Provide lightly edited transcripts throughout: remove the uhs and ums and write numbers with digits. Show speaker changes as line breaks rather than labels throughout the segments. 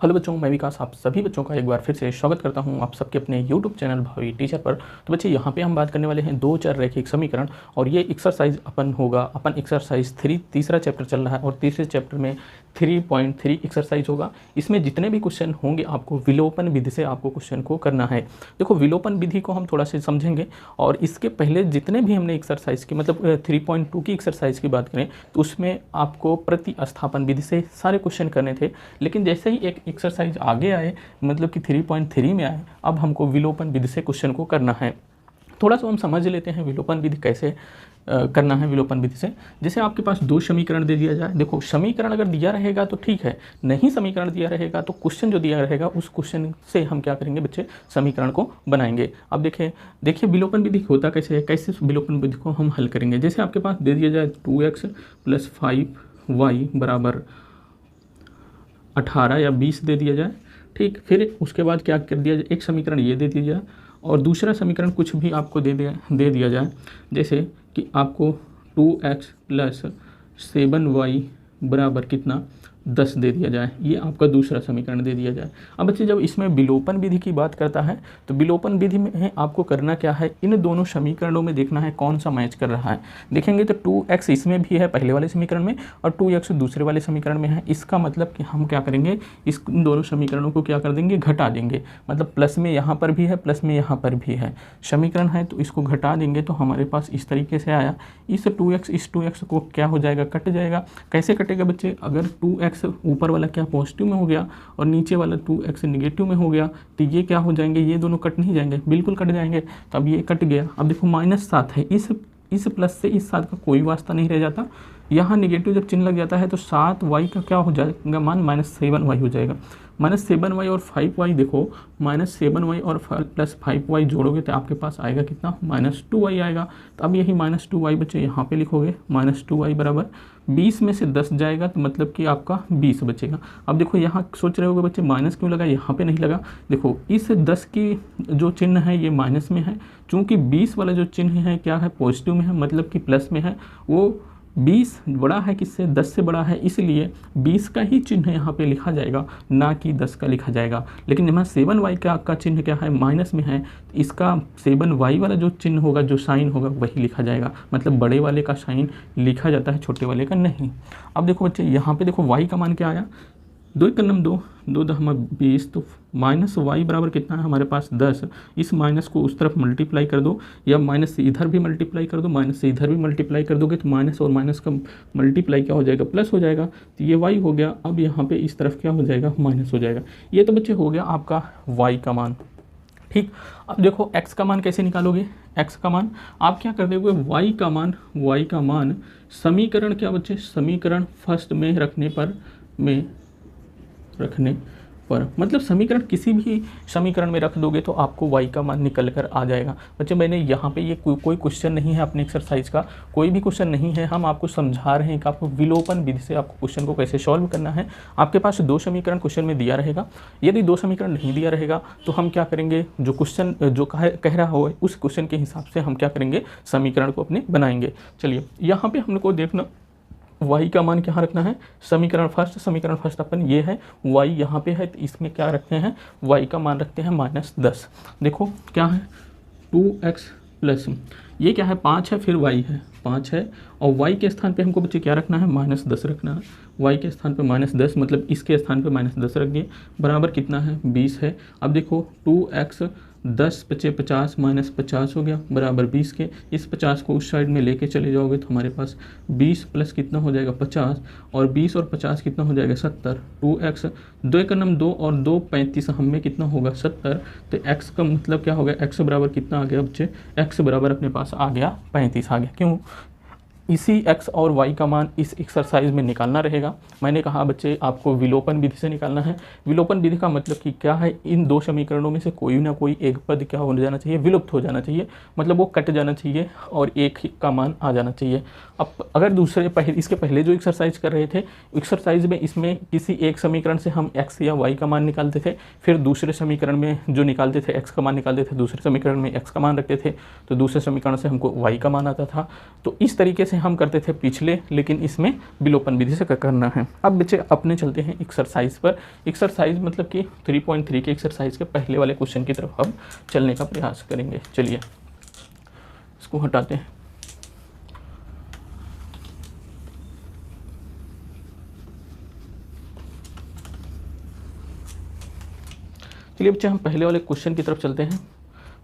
Hello बच्चों, मैं विकास आप सभी बच्चों का एक बार फिर से स्वागत करता हूं आप सबके अपने यूट्यूब चैनल भावी टीचर पर। तो बच्चे यहाँ पे हम बात करने वाले हैं दो चर रैखिक समीकरण, और ये एक्सरसाइज अपन एक्सरसाइज 3 तीसरा चैप्टर चल रहा है और तीसरे चैप्टर में 3.3 एक्सरसाइज होगा। इसमें जितने भी क्वेश्चन होंगे आपको विलोपन विधि से आपको क्वेश्चन को करना है। देखो, विलोपन विधि को हम थोड़ा सा समझेंगे, और इसके पहले जितने भी हमने एक्सरसाइज की मतलब 3.2 की एक्सरसाइज की बात करें तो उसमें आपको प्रतिस्थापन विधि से सारे क्वेश्चन करने थे। लेकिन जैसे ही एक एक्सरसाइज आगे आए, मतलब कि 3.3 में आए, अब हमको विलोपन विधि से क्वेश्चन को करना है। थोड़ा सा हम समझ लेते हैं विलोपन विधि कैसे करना है। विलोपन विधि से जैसे आपके पास दो समीकरण दे दिया जाए, देखो समीकरण अगर दिया रहेगा तो ठीक है, नहीं समीकरण दिया रहेगा तो क्वेश्चन जो दिया रहेगा उस क्वेश्चन से हम क्या करेंगे बच्चे, समीकरण को बनाएंगे। अब देखिए विलोपन विधि होता कैसे है, कैसे विलोपन विधि को हम हल करेंगे। जैसे आपके पास दे दिया जाए 2x + 5y = 18 या 20 दे दिया जाए, ठीक। फिर उसके बाद क्या कर दिया जाए, एक समीकरण ये दे दिया जाए और दूसरा समीकरण कुछ भी आपको दे दिया जाए। जैसे कि आपको 2x + 7y = कितना, 10 दे दिया जाए। ये आपका दूसरा समीकरण दे दिया जाए। अब बच्चे जब इसमें विलोपन विधि की बात करता है तो विलोपन विधि में आपको करना क्या है, इन दोनों समीकरणों में देखना है कौन सा मैच कर रहा है। देखेंगे तो 2x इसमें भी है पहले वाले समीकरण में और 2x दूसरे वाले समीकरण में है। इसका मतलब कि हम क्या करेंगे, इस दोनों समीकरणों को क्या कर देंगे, घटा देंगे। मतलब प्लस में यहाँ पर भी है, प्लस में यहाँ पर भी है, समीकरण है तो इसको घटा देंगे तो हमारे पास इस तरीके से आया। इस 2x को क्या हो जाएगा, कट जाएगा। कैसे कटेगा बच्चे, अगर 2x ऊपर वाला क्या पॉजिटिव में हो गया और नीचे वाला 2x नेगेटिव में हो गया तो ये क्या हो जाएंगे, ये दोनों कट नहीं जाएंगे, बिल्कुल कट जाएंगे। तो अब ये कट गया। अब देखो -7 है, इस प्लस से इस 7 का कोई वास्ता नहीं रह जाता। यहाँ नेगेटिव जब चिन्ह लग जाता है तो 7y का क्या हो जाएगा, मान -7y हो जाएगा। -7y और 5y, देखो -7y और +5y जोड़ोगे तो आपके पास आएगा कितना, -2y आएगा। तो अब यही -2y बच्चे यहाँ पे लिखोगे, -2y = 20 में से 10 जाएगा तो मतलब कि आपका 20 बचेगा। अब देखो यहाँ सोच रहे होगे बच्चे माइनस क्यों लगा, यहाँ पे नहीं लगा। देखो इस 10 की जो चिन्ह है ये माइनस में है, चूँकि 20 वाला जो चिन्ह है क्या है, पॉजिटिव में है, मतलब कि प्लस में है। वो 20 बड़ा है किससे, 10 से बड़ा है, इसलिए 20 का ही चिन्ह यहाँ पे लिखा जाएगा, ना कि 10 का लिखा जाएगा। लेकिन यहाँ 7y का चिन्ह क्या है, माइनस में है, इसका 7y वाला जो चिन्ह होगा, जो साइन होगा वही लिखा जाएगा। मतलब बड़े वाले का साइन लिखा जाता है, छोटे वाले का नहीं। अब देखो बच्चे यहाँ पे देखो y का मान क्या आया, 2 × 2 2 × 20, तो -y = कितना है हमारे पास, 10। इस माइनस को उस तरफ मल्टीप्लाई कर दो, या माइनस से इधर भी मल्टीप्लाई कर दो, माइनस से इधर भी मल्टीप्लाई कर दोगे तो माइनस और माइनस का मल्टीप्लाई क्या हो जाएगा, प्लस हो जाएगा। तो ये y हो गया। अब यहाँ पे इस तरफ क्या हो जाएगा, माइनस हो जाएगा। ये तो बच्चे हो गया आपका y का मान, ठीक। अब देखो x का मान कैसे निकालोगे, x का मान आप क्या कर दोगे, y का मान समीकरण क्या बच्चे, समीकरण फर्स्ट में रखने पर मतलब समीकरण किसी भी समीकरण में रख दोगे तो आपको y का मान निकल कर आ जाएगा। बच्चे मैंने यहाँ पे ये कोई क्वेश्चन नहीं है अपने एक्सरसाइज का, कोई भी क्वेश्चन नहीं है। हम आपको समझा रहे हैं कि आपको विलोपन विधि से आपको क्वेश्चन को कैसे सॉल्व करना है। आपके पास 2 समीकरण क्वेश्चन में दिया रहेगा, यदि 2 समीकरण नहीं दिया रहेगा तो हम क्या करेंगे, जो क्वेश्चन जो कह रहा हो उस क्वेश्चन के हिसाब से हम क्या करेंगे, समीकरण को अपने बनाएंगे। चलिए यहाँ पर हम लोग को देखना y का मान क्या रखना है, समीकरण फर्स्ट अपन ये है, y यहाँ पे है तो इसमें क्या रखते हैं, y का मान रखते हैं -10। देखो क्या है, 2x + ये क्या है, 5 है, फिर y है, 5 है, और y के स्थान पे हमको बच्चे क्या रखना है, -10 रखना है। y के स्थान पे -10 मतलब इसके स्थान पे -10 रख दिए, बराबर कितना है, 20 है। अब देखो 2x 10 × 5 = 50 -50 हो गया, बराबर 20 के। इस 50 को उस साइड में लेके चले जाओगे तो हमारे पास 20 प्लस कितना हो जाएगा, 50, और 20 और 50 कितना हो जाएगा, 70। 2x 2 × 2 और 2 35, हम में कितना होगा, 70। तो x का मतलब क्या हो गया, x बराबर कितना आ गया बच्चे, x बराबर अपने पास आ गया 35 आ गया। क्यों, इसी x और y का मान इस एक्सरसाइज में निकालना रहेगा। मैंने कहा बच्चे आपको विलोपन विधि से निकालना है। विलोपन विधि का मतलब कि क्या है, इन 2 समीकरणों में से कोई ना कोई एक पद क्या हो जाना चाहिए, विलुप्त हो जाना चाहिए, मतलब वो कट जाना चाहिए और एक ही का मान आ जाना चाहिए। अब अगर इसके पहले जो एक्सरसाइज कर रहे थे, एक्सरसाइज में इसमें किसी एक समीकरण से हम x या y का मान निकालते थे, फिर दूसरे समीकरण में जो निकालते थे x का मान निकालते थे, दूसरे समीकरण में x का मान रखते थे, तो दूसरे समीकरण से हमको y का मान आता था। तो इस तरीके से जैसे हम करते थे पिछले, लेकिन इसमें विलोपन विधि से करना है। अब बच्चे अपने चलते हैं एक्सरसाइज पर। एक्सरसाइज मतलब कि 3.3 के एक्सरसाइज के पहले वाले क्वेश्चन की तरफ हम चलने का प्रयास करेंगे। चलिए इसको हटाते हैं। चलिए बच्चे हम पहले वाले क्वेश्चन की तरफ चलते हैं।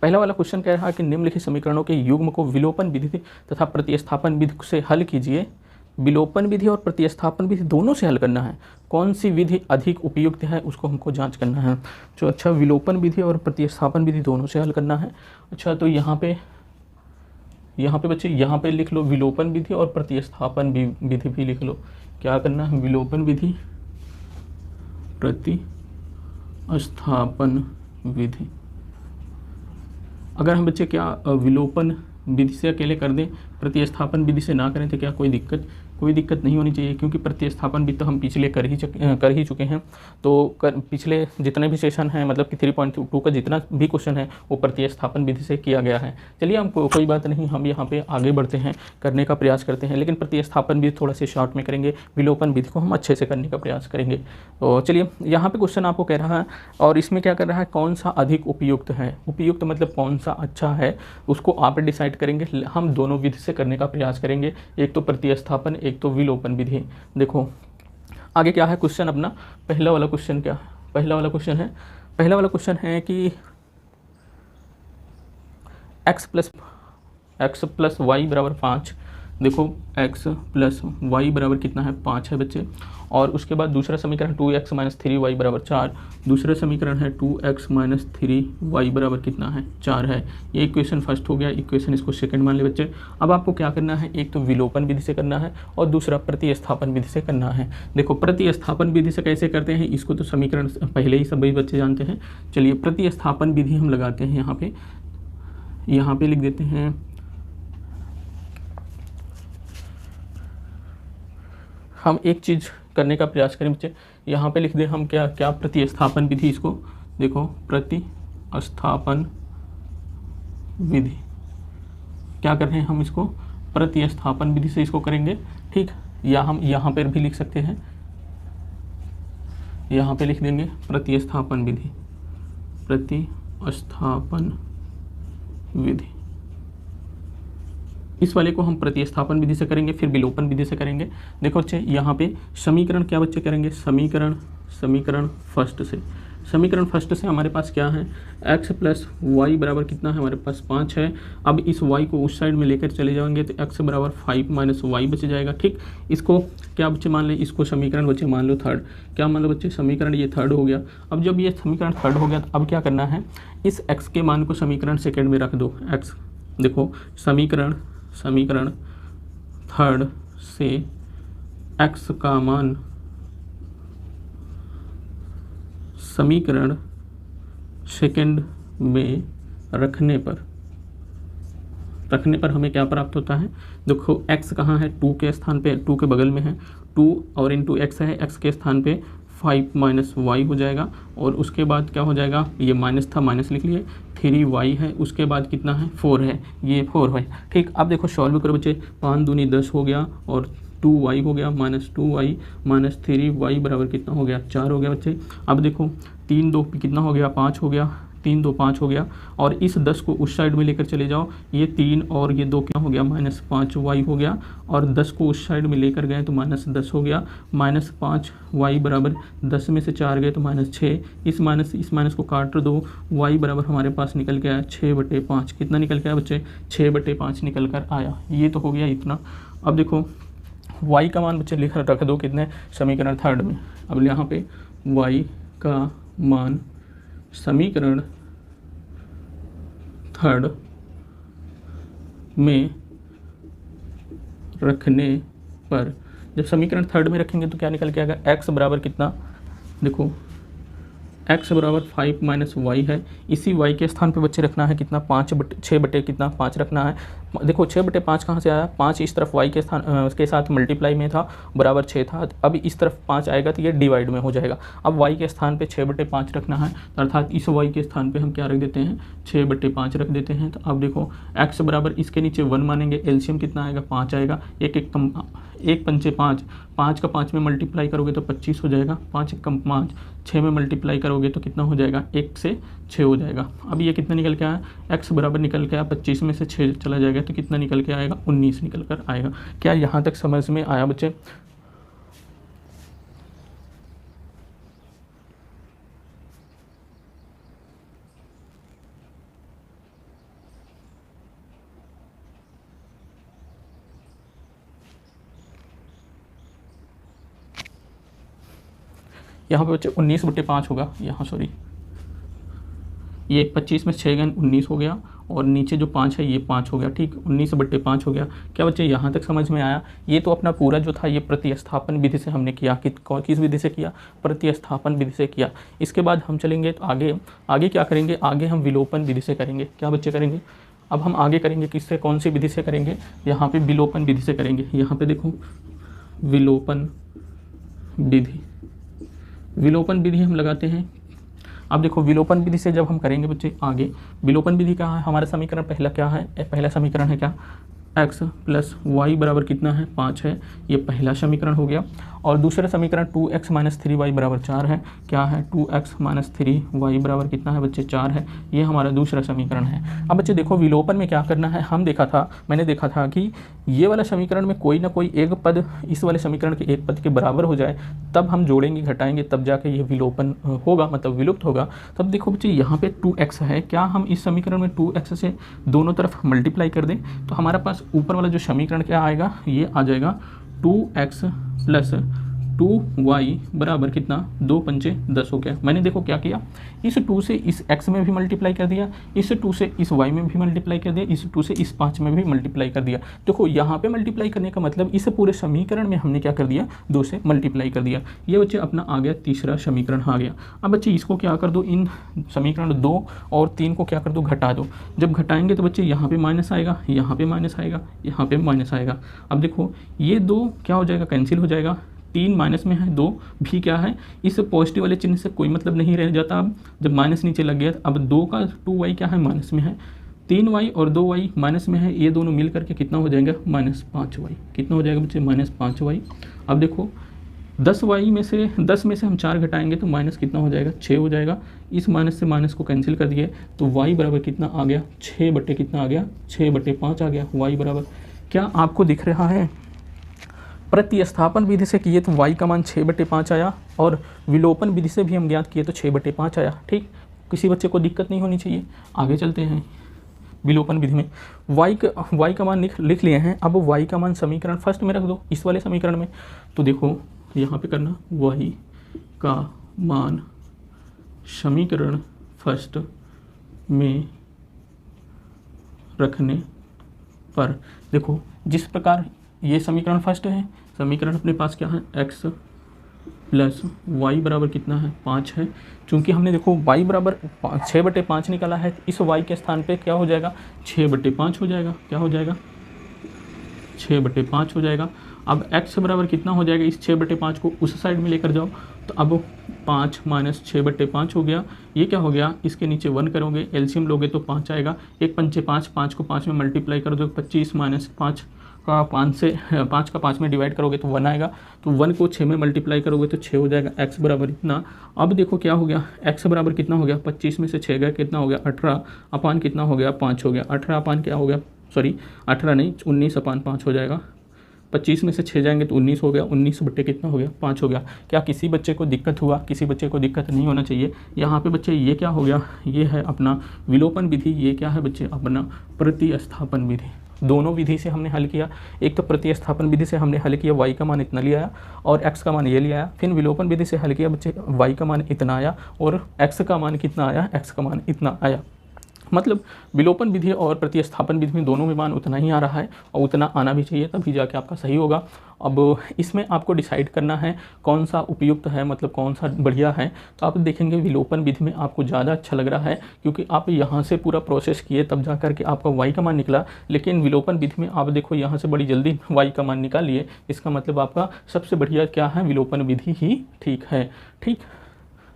पहला वाला क्वेश्चन कह रहा है कि निम्नलिखित समीकरणों के युग्म को विलोपन विधि तथा प्रतिस्थापन विधि से हल कीजिए। विलोपन विधि और प्रतिस्थापन विधि दोनों से हल करना है। कौन सी विधि अधिक उपयुक्त है उसको हमको जांच करना है। तो अच्छा, विलोपन विधि और प्रतिस्थापन विधि दोनों से हल करना है। अच्छा, तो यहाँ पे बच्चे यहाँ पे लिख लो विलोपन विधि और प्रतिस्थापन विधि भी लिख लो। क्या करना है, विलोपन विधि, प्रतिस्थापन विधि। अगर हम बच्चे क्या विलोपन विधि से अकेले कर दें, प्रतिस्थापन विधि से ना करें तो क्या कोई दिक्कत नहीं होनी चाहिए, क्योंकि प्रतिस्थापन विधि तो हम पिछले कर ही चुके हैं। तो पिछले जितने भी सेशन हैं, मतलब कि 3.2 का जितना भी क्वेश्चन है वो प्रतिस्थापन विधि से किया गया है। चलिए हम कोई बात नहीं, हम यहाँ पे आगे बढ़ते हैं, करने का प्रयास करते हैं, लेकिन प्रतिस्थापन विधि थोड़ा से शॉर्ट में करेंगे, विलोपन विधि को हम अच्छे से करने का प्रयास करेंगे। तो चलिए यहाँ पे क्वेश्चन आपको कह रहा है, और इसमें क्या कर रहा है, कौन सा अधिक उपयुक्त है। उपयुक्त मतलब कौन सा अच्छा है, उसको आप डिसाइड करेंगे। हम दोनों विधि से करने का प्रयास करेंगे, एक तो प्रतिस्थापन, एक तो विलोपन विधि। देखो आगे क्या है क्वेश्चन अपना। पहला वाला क्वेश्चन क्या है, पहला वाला क्वेश्चन है कि x प्लस वाई बराबर 5। देखो x प्लस वाई बराबर कितना है, 5 है बच्चे। और उसके बाद दूसरा समीकरण 2x माइनस 3y बराबर 4। दूसरा समीकरण है 2x माइनस 3y बराबर कितना है, 4 है। ये इक्वेशन फर्स्ट हो गया, इक्वेशन इसको सेकंड मान ले बच्चे। अब आपको क्या करना है, एक तो विलोपन विधि से करना है और दूसरा प्रतिस्थापन विधि से करना है। देखो प्रतिस्थापन विधि से कैसे करते हैं, इसको तो समीकरण पहले ही सभी बच्चे जानते हैं। चलिए प्रतिस्थापन विधि हम लगाते हैं, यहाँ पे लिख देते हैं हम एक चीज़ करने का प्रयास करें बच्चे। यहाँ पे लिख दें हम क्या प्रतिस्थापन विधि, इसको देखो प्रतिस्थापन विधि क्या कर रहे हैं हम, इसको प्रतिस्थापन विधि से इसको करेंगे, ठीक। या हम यहाँ पर भी लिख सकते हैं, यहाँ पे लिख देंगे प्रतिस्थापन विधि, प्रतिस्थापन विधि। इस वाले को हम प्रतिस्थापन विधि से करेंगे, फिर विलोपन विधि से करेंगे। देखो बच्चे यहाँ पे समीकरण क्या बच्चे करेंगे, समीकरण फर्स्ट से हमारे पास क्या है, x प्लस वाई बराबर कितना है, हमारे पास 5 है। अब इस y को उस साइड में लेकर चले जाएंगे तो x बराबर 5 माइनस वाई बच जाएगा, ठीक। इसको क्या बच्चे मान लें, इसको समीकरण बच्चे मान लो थर्ड। क्या मान लो बच्चे, समीकरण ये थर्ड हो गया। अब जब ये समीकरण थर्ड हो गया तो अब क्या करना है, इस x के मान को समीकरण सेकेंड में रख दो। x देखो समीकरण थर्ड से x का मान समीकरण सेकंड में रखने पर हमें क्या प्राप्त होता है। देखो x कहाँ है, 2 के स्थान पे, 2 के बगल में है 2 और इंटू x है, x के स्थान पे 5 माइनस वाई हो जाएगा। और उसके बाद क्या हो जाएगा, ये माइनस था, माइनस लिख लिए, 3y है। उसके बाद कितना है, 4 है, ये 4 है, ठीक। अब देखो सॉल्व करो बच्चे, 5 दूनी 10 हो गया और 2y हो गया, माइनस 2y माइनस 3y बराबर कितना हो गया, 4 हो गया बच्चे। अब देखो 3 2 कितना हो गया, 5 हो गया, 3 2 5 हो गया। और इस 10 को उस साइड में लेकर चले जाओ, ये 3 और ये 2 क्या हो गया, माइनस 5y हो गया। और 10 को उस साइड में लेकर गए तो माइनस 10 हो गया, माइनस 5y बराबर 10 में से 4 गए तो माइनस 6। इस माइनस को काट दो, y बराबर हमारे पास निकल के आया 6/5। कितना निकल के आया बच्चे, 6/5 निकल कर आया। ये तो हो गया इतना। अब देखो y का मान बच्चे लिख रख दो कितने, समीकरण थर्ड में। अब यहाँ पे y का मान समीकरण थर्ड में रखने पर, जब समीकरण थर्ड में रखेंगे तो क्या निकल के आएगा, x बराबर कितना, देखो x बराबर 5 माइनस वाई है। इसी y के स्थान पे बच्चे रखना है कितना, 6 बटे कितना 5 रखना है। देखो 6 बटे 5 कहाँ से आया, 5 इस तरफ y के स्थान के साथ मल्टीप्लाई में था, बराबर 6 था। अब इस तरफ 5 आएगा तो ये डिवाइड में हो जाएगा। अब y के स्थान पे 6 बटे 5 रखना है, अर्थात इस y के स्थान पे हम क्या रख देते हैं, 6 बटे 5 रख देते हैं। तो अब देखो x बराबर इसके नीचे 1 मानेंगे, एलसीएम कितना आएगा, 5 आएगा। एक पंचे 5, 5 का 5 में मल्टीप्लाई करोगे तो 25 हो जाएगा। 5 कम 5, 6 में मल्टीप्लाई करोगे तो कितना हो जाएगा, 1 से 6 हो जाएगा। अब ये कितना निकल के आया, x बराबर निकल के आया 25 में से 6 चला जाएगा तो कितना निकल के आएगा, 19 निकल कर आएगा। क्या यहाँ तक समझ में आया बच्चे? यहाँ पे बच्चे 19 बटे 5 होगा, यहाँ सॉरी ये 25 में 6 गन 19 हो गया, और नीचे जो 5 है ये 5 हो गया। ठीक, 19 बटे 5 हो गया। क्या बच्चे यहाँ तक समझ में आया? ये तो अपना पूरा जो था ये प्रतिस्थापन विधि से हमने किया। किस विधि से किया, प्रतिस्थापन विधि से किया। इसके बाद हम चलेंगे तो आगे क्या करेंगे, आगे हम विलोपन विधि से करेंगे। क्या बच्चे करेंगे, अब हम आगे करेंगे किससे, कौन सी विधि से करेंगे, यहाँ पे विलोपन विधि से करेंगे। यहाँ पे देखो विलोपन विधि, विलोपन विधि हम लगाते हैं। अब देखो विलोपन विधि से जब हम करेंगे बच्चे आगे, विलोपन विधि का है हमारा समीकरण पहला क्या है, पहला समीकरण है क्या, x प्लस वाई बराबर कितना है, 5 है। ये पहला समीकरण हो गया। और दूसरा समीकरण 2x माइनस 3y बराबर 4 है। क्या है, 2x माइनस 3y बराबर कितना है बच्चे, 4 है। ये हमारा दूसरा समीकरण है। अब बच्चे देखो विलोपन में क्या करना है, मैंने देखा था कि ये वाला समीकरण में कोई ना कोई एक पद इस वाले समीकरण के एक पद के बराबर हो जाए, तब हम जोड़ेंगे घटाएंगे, तब जाके ये विलोपन होगा, मतलब विलुप्त होगा। तब देखो बच्चे यहाँ पे 2x है, क्या हम इस समीकरण में 2x से दोनों तरफ मल्टीप्लाई कर दें तो हमारा पास ऊपर वाला जो समीकरण क्या आएगा, ये आ जाएगा 2x प्लस 2y बराबर कितना, 2 पंचे 10 हो गया। मैंने देखो क्या किया, इस 2 से इस x में भी मल्टीप्लाई कर दिया, इस 2 से इस y में भी मल्टीप्लाई कर दिया, इस 2 से इस 5 में भी मल्टीप्लाई कर दिया। देखो यहाँ पे मल्टीप्लाई करने का मतलब इस पूरे समीकरण में हमने क्या कर दिया, 2 से मल्टीप्लाई कर दिया। ये बच्चे अपना आ गया तीसरा समीकरण आ गया। अब बच्चे इसको क्या कर दो, इन समीकरण 2 और 3 को क्या कर दो, घटा दो। जब घटाएंगे तो बच्चे यहाँ पे माइनस आएगा, यहाँ पे माइनस आएगा, यहाँ पे माइनस आएगा। अब देखो ये 2 क्या हो जाएगा, कैंसिल हो जाएगा। 3 माइनस में है, 2 भी क्या है, इस पॉजिटिव वाले चिन्ह से कोई मतलब नहीं रह जाता। अब जब माइनस नीचे लग गया, अब 2 का 2y क्या है, माइनस में है। 3y और 2y माइनस में है, ये दोनों मिल करके कितना हो जाएगा, -5y। कितना हो जाएगा बच्चे, -5y। अब देखो 10 में से हम 4 घटाएंगे तो माइनस कितना हो जाएगा, 6 हो जाएगा। इस माइनस से माइनस को कैंसिल कर दिए तो y बराबर कितना आ गया, 6 बटे कितना आ गया, 6 बटे 5 आ गया। y बराबर क्या आपको दिख रहा है, प्रतिस्थापन विधि से किए तो y का मान 6 बटे 5 आया, और विलोपन विधि से भी हम ज्ञात किए तो 6 बटे 5 आया। ठीक, किसी बच्चे को दिक्कत नहीं होनी चाहिए। आगे चलते हैं विलोपन विधि में। y का मान लिख लिए हैं। अब y का मान समीकरण फर्स्ट में रख दो, इस वाले समीकरण में। तो देखो यहाँ पे करना, y का मान समीकरण फर्स्ट में रखने पर देखो जिस प्रकार ये समीकरण फर्स्ट है, समीकरण अपने पास क्या है, x प्लस वाई बराबर कितना है, 5 है। चूँकि हमने देखो y बराबर 6 बटे 5 निकाला है, इस y के स्थान पे क्या हो जाएगा, 6 बटे 5 हो जाएगा। क्या हो जाएगा, 6 बटे 5 हो जाएगा। अब x बराबर कितना हो जाएगा, इस 6 बटे 5 को उस साइड में लेकर जाओ तो अब 5 माइनस 6 बटे 5 हो गया। ये क्या हो गया, इसके नीचे 1 करोगे, एलसीएम लोगे तो 5 आएगा। 1 पंचे 5, 5 को 5 में मल्टीप्लाई कर दो, 25 माइनस 5 का 5 का 5 में डिवाइड करोगे तो 1 आएगा। तो 1 को 6 में मल्टीप्लाई करोगे तो 6 हो जाएगा। x बराबर इतना। अब देखो क्या हो गया, x बराबर कितना हो गया, 25 में से 6 गया, कितना हो गया, 18 अपान कितना हो गया, 5 हो गया। 18 अपान क्या हो गया, सॉरी 18 नहीं, 19 अपान 5 हो जाएगा। 25 में से 6 जाएंगे तो 19 हो गया, 19 बट्टे कितना हो गया, 5 हो गया। क्या किसी बच्चे को दिक्कत हुआ, किसी बच्चे को दिक्कत नहीं होना चाहिए। यहाँ पे बच्चे ये क्या हो गया, ये है अपना विलोपन विधि, ये क्या है बच्चे, अपना प्रतिस्थापन विधि। दोनों विधि से हमने हल किया। एक तो प्रतिस्थापन विधि से हमने हल किया, y का मान इतना लिया और x का मान ये लिया आया। फिर विलोपन विधि से हल किया बच्चे, y का मान इतना आया और x का मान कितना आया, x का मान इतना आया। मतलब विलोपन विधि और प्रतिस्थापन विधि में दोनों में मान उतना ही आ रहा है और उतना आना भी चाहिए, तभी जाके आपका सही होगा। अब इसमें आपको डिसाइड करना है कौन सा उपयुक्त है, मतलब कौन सा बढ़िया है। तो आप देखेंगे विलोपन विधि में आपको ज़्यादा अच्छा लग रहा है, क्योंकि आप यहाँ से पूरा प्रोसेस किए तब जा कर के आपका वाई का मान निकला। लेकिन विलोपन विधि में आप देखो यहाँ से बड़ी जल्दी वाई का मान निकाल लिए, इसका मतलब आपका सबसे बढ़िया क्या है, विलोपन विधि ही ठीक है। ठीक,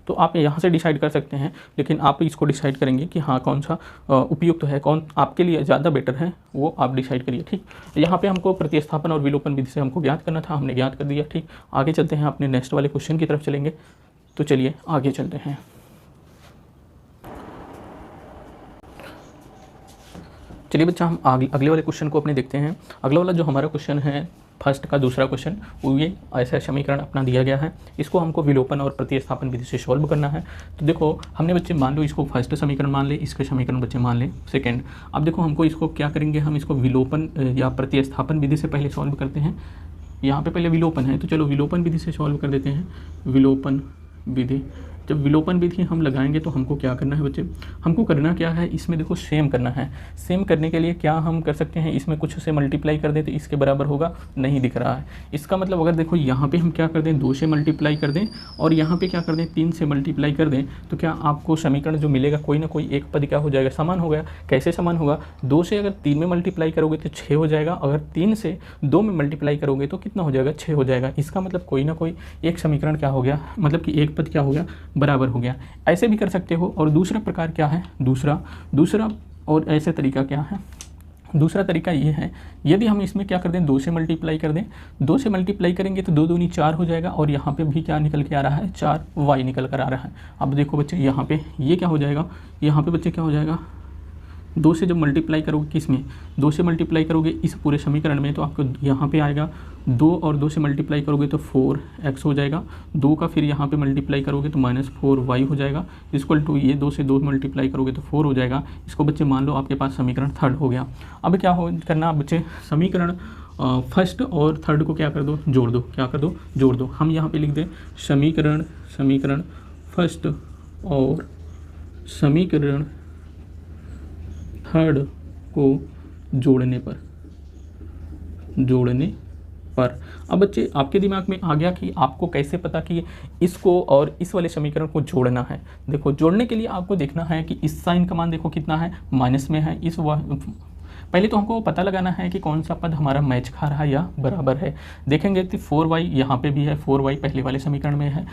तो आप यहाँ से डिसाइड कर सकते हैं, लेकिन आप इसको डिसाइड करेंगे कि हाँ कौन सा उपयुक्त है, कौन आपके लिए ज़्यादा बेटर है, वो आप डिसाइड करिए। ठीक, यहाँ पे हमको प्रतिस्थापन और विलोपन विधि से हमको ज्ञात करना था, हमने ज्ञात कर दिया। ठीक, आगे चलते हैं, अपने नेक्स्ट वाले क्वेश्चन की तरफ चलेंगे। तो चलिए आगे चलते हैं। चलिए बच्चा, हम अगले वाले क्वेश्चन को अपने देखते हैं। अगला वाला जो हमारा क्वेश्चन है फर्स्ट का दूसरा क्वेश्चन, वो ये ऐसा समीकरण अपना दिया गया है, इसको हमको विलोपन और प्रतिस्थापन विधि से सॉल्व करना है। तो देखो हमने बच्चे मान लो इसको फर्स्ट समीकरण मान ले, इसके समीकरण बच्चे मान ले सेकंड। अब देखो हमको इसको क्या करेंगे, हम इसको विलोपन या प्रतिस्थापन विधि से पहले सॉल्व करते हैं। यहाँ पे पहले विलोपन है, तो चलो विलोपन विधि से सॉल्व कर देते हैं। विलोपन विधि, जब विलोपन विधि हम लगाएंगे तो हमको क्या करना है बच्चे, हमको करना क्या है, इसमें देखो सेम करना है। सेम करने के लिए क्या हम कर सकते हैं, इसमें कुछ से मल्टीप्लाई कर दें तो इसके बराबर होगा, नहीं दिख रहा है। इसका मतलब अगर देखो यहाँ पे हम क्या कर दें, 2 से मल्टीप्लाई कर दें और यहाँ पे क्या कर दें, 3 से मल्टीप्लाई कर दें, तो क्या आपको समीकरण जो मिलेगा कोई ना कोई एक पद क्या हो जाएगा, समान हो गया। कैसे समान होगा, 2 से अगर 3 में मल्टीप्लाई करोगे तो 6 हो जाएगा, अगर 3 से 2 में मल्टीप्लाई करोगे तो कितना हो जाएगा, 6 हो जाएगा। इसका मतलब कोई ना कोई एक समीकरण क्या हो गया, मतलब कि एक पद क्या हो गया, बराबर हो गया। ऐसे भी कर सकते हो। और दूसरा प्रकार क्या है, दूसरा और ऐसे तरीका क्या है, दूसरा तरीका ये है, यदि हम इसमें क्या कर दें, 2 से मल्टीप्लाई कर दें, 2 से मल्टीप्लाई करेंगे तो 2 दूनी 4 हो जाएगा और यहाँ पे भी क्या निकल के आ रहा है, 4y निकल कर आ रहा है। अब देखो बच्चे यहाँ पे ये क्या हो जाएगा, यहाँ पे बच्चे क्या हो जाएगा, 2 से जब मल्टीप्लाई करोगे किस में, 2 से मल्टीप्लाई करोगे इस पूरे समीकरण में, तो आपको यहाँ पे आएगा 2 और 2 से मल्टीप्लाई करोगे तो 4x हो जाएगा। 2 का फिर यहाँ पे मल्टीप्लाई करोगे तो -4y हो जाएगा, इक्वल टू ये 2 से 2 मल्टीप्लाई करोगे तो 4 हो जाएगा। इसको बच्चे मान लो आपके पास समीकरण थर्ड हो गया। अब क्या हो करना बच्चे, समीकरण फर्स्ट और थर्ड को क्या कर दो, जोड़ दो। क्या कर दो, जोड़ दो। हम यहाँ पे लिख दें समीकरण फर्स्ट और समीकरण थर्ड को जोड़ने पर अब बच्चे आपके दिमाग में आ गया कि आपको कैसे पता कि इसको और इस वाले समीकरण को जोड़ना है। देखो जोड़ने के लिए आपको देखना है कि इस साइन का मान देखो कितना है, माइनस में है। पहले तो हमको पता लगाना है कि कौन सा पद हमारा मैच खा रहा है या बराबर है। देखेंगे कि 4y यहाँ पे भी है, 4y पहले वाले समीकरण में है।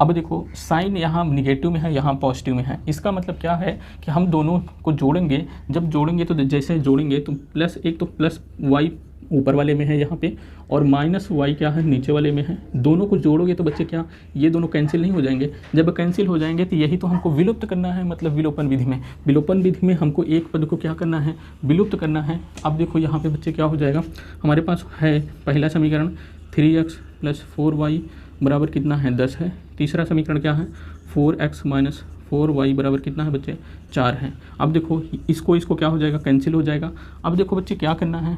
अब देखो साइन यहाँ निगेटिव में है, यहाँ पॉजिटिव में है। इसका मतलब क्या है कि हम दोनों को जोड़ेंगे, जब जोड़ेंगे तो जैसे जोड़ेंगे तो प्लस एक तो प्लस वाई ऊपर वाले में है यहाँ पे और माइनस वाई क्या है, नीचे वाले में है। दोनों को जोड़ोगे तो बच्चे क्या, ये दोनों कैंसिल नहीं हो जाएंगे। जब कैंसिल हो जाएंगे तो यही तो हमको विलुप्त करना है, मतलब विलोपन विधि में हमको एक पद को क्या करना है, विलुप्त करना है। अब देखो यहाँ पे बच्चे क्या हो जाएगा, हमारे पास है पहला समीकरण 3x + 4y बराबर कितना है, 10 है। तीसरा समीकरण क्या है, 4x - 4y बराबर कितना है बच्चे, 4 है। अब देखो इसको क्या हो जाएगा, कैंसिल हो जाएगा। अब देखो बच्चे क्या करना है,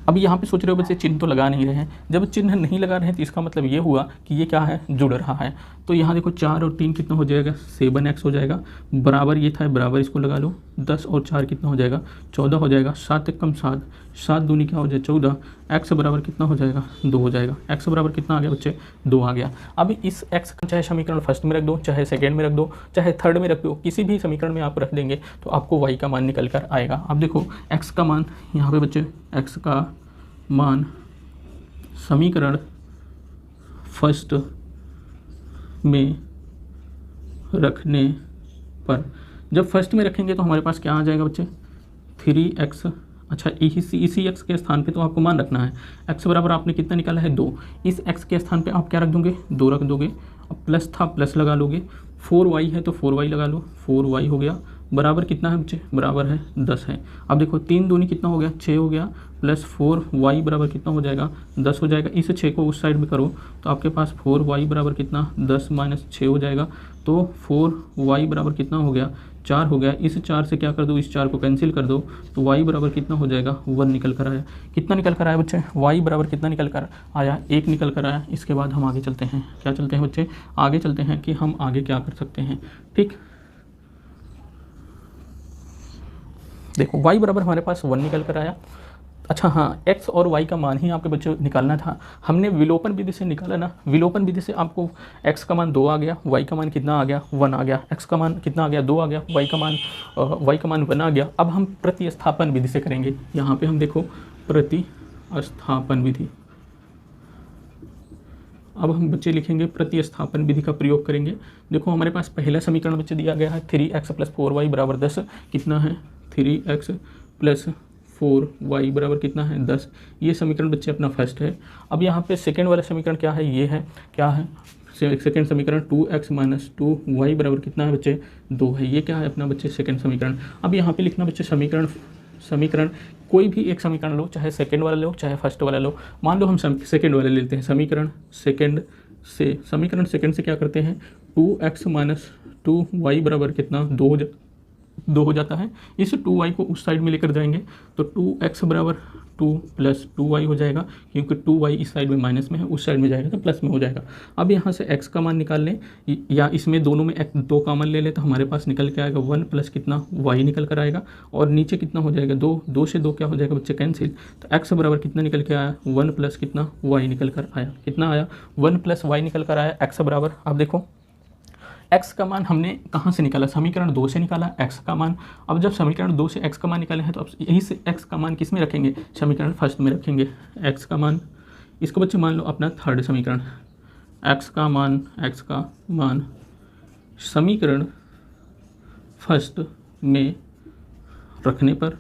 अब यहाँ पे सोच रहे हो बच्चे चिन्ह तो लगा नहीं रहे हैं। जब चिन्ह नहीं लगा रहे हैं तो इसका मतलब ये हुआ कि ये क्या है, जुड़ रहा है। तो यहाँ देखो 4 और 3 कितना हो जाएगा, 7x हो जाएगा। बराबर ये था, बराबर इसको लगा लो। 10 और 4 कितना हो जाएगा, 14 हो जाएगा। 7 × 7, 7 दूनी क्या हो जाए 14। x बराबर कितना हो जाएगा, 2 हो जाएगा। x बराबर कितना आ गया बच्चे, 2 आ गया। अब इस x का चाहे समीकरण फर्स्ट में रख दो, चाहे सेकेंड में रख दो, चाहे थर्ड में रख दो, किसी भी समीकरण में आप रख देंगे तो आपको y का मान निकल कर आएगा। अब देखो x का मान यहाँ पे बच्चे, x का मान समीकरण फर्स्ट में रखने पर, जब फर्स्ट में रखेंगे तो हमारे पास क्या आ जाएगा बच्चे, 3x। अच्छा इसी x के स्थान पे तो आपको मान रखना है। x बराबर आपने कितना निकाला है, 2। इस x के स्थान पे आप क्या रख दोगे, 2 रख दोगे। अब प्लस था, प्लस लगा लोगे। 4y है तो 4y लगा लो, 4y हो गया। बराबर कितना है बच्चे, बराबर है 10 है। अब देखो 3 दूनी कितना हो गया, 6 हो गया। प्लस 4y बराबर कितना हो जाएगा, 10 हो जाएगा। इस 6 को उस साइड में करो तो आपके पास 4y बराबर कितना, 10 - 6 हो जाएगा। तो 4y बराबर कितना हो गया, 4 हो गया। इस 4 से क्या कर दो, इस 4 को कैंसिल कर दो तो y बराबर कितना हो जाएगा, 1 निकल कर आया। कितना निकल कर आया बच्चे, y बराबर कितना निकल कर आया, 1 निकल कर आया। इसके बाद हम आगे चलते हैं, क्या चलते हैं बच्चे, आगे चलते हैं कि हम आगे क्या कर सकते हैं। ठीक, देखो y बराबर हमारे पास 1 निकल कर आया। अच्छा हाँ, x और y का मान ही आपके बच्चों निकालना था। हमने विलोपन विधि से निकाला ना, विलोपन विधि से आपको x का मान 2 आ गया, y का मान कितना आ गया 1 आ गया, x का मान कितना आ गया 2 आ गया, y का मान 1 आ गया। अब हम प्रतिस्थापन विधि से करेंगे। यहाँ पे हम देखो प्रतिस्थापन विधि, अब हम बच्चे लिखेंगे प्रतिस्थापन विधि का प्रयोग करेंगे। देखो हमारे पास पहला समीकरण बच्चे दिया गया है 3x + 4y बराबर 10, कितना है 3x + 4y बराबर कितना है 10। ये समीकरण बच्चे अपना फर्स्ट है। अब यहाँ पे सेकेंड वाला समीकरण क्या है, ये है क्या है सेकेंड समीकरण 2x - 2y बराबर कितना है बच्चे 2 है। ये क्या है अपना बच्चे सेकेंड समीकरण। अब यहाँ पे लिखना बच्चे समीकरण कोई भी एक समीकरण लो, चाहे सेकेंड वाला लो चाहे फर्स्ट वाला लो। मान लो हम सेकेंड वाला लेते हैं। समीकरण सेकेंड से क्या करते हैं 2x - 2y बराबर कितना 2 हो जाता है। इस 2y को उस साइड में लेकर जाएंगे तो 2x बराबर 2 + 2y हो जाएगा, क्योंकि 2y इस साइड में माइनस में है, उस साइड में जाएगा तो प्लस में हो जाएगा। अब यहाँ से x का मान निकाल लें, या इसमें दोनों में 2 कॉमन ले लें तो हमारे पास निकल के आएगा 1 + कितना y निकल कर आएगा, और नीचे कितना हो जाएगा 2 से 2 क्या हो जाएगा बच्चे कैंसिल। तो x बराबर कितना निकल के आया 1 + कितना y निकल कर आया, कितना आया 1 + y निकल कर आया x बराबर। अब देखो x का मान हमने कहाँ से निकाला, समीकरण 2 से निकाला x का मान। अब जब समीकरण 2 से x का मान निकाले हैं तो अब यहीं से x का मान किस में रखेंगे, समीकरण फर्स्ट में रखेंगे x का मान। इसको बच्चे मान लो अपना थर्ड समीकरण, x का मान समीकरण फर्स्ट में रखने पर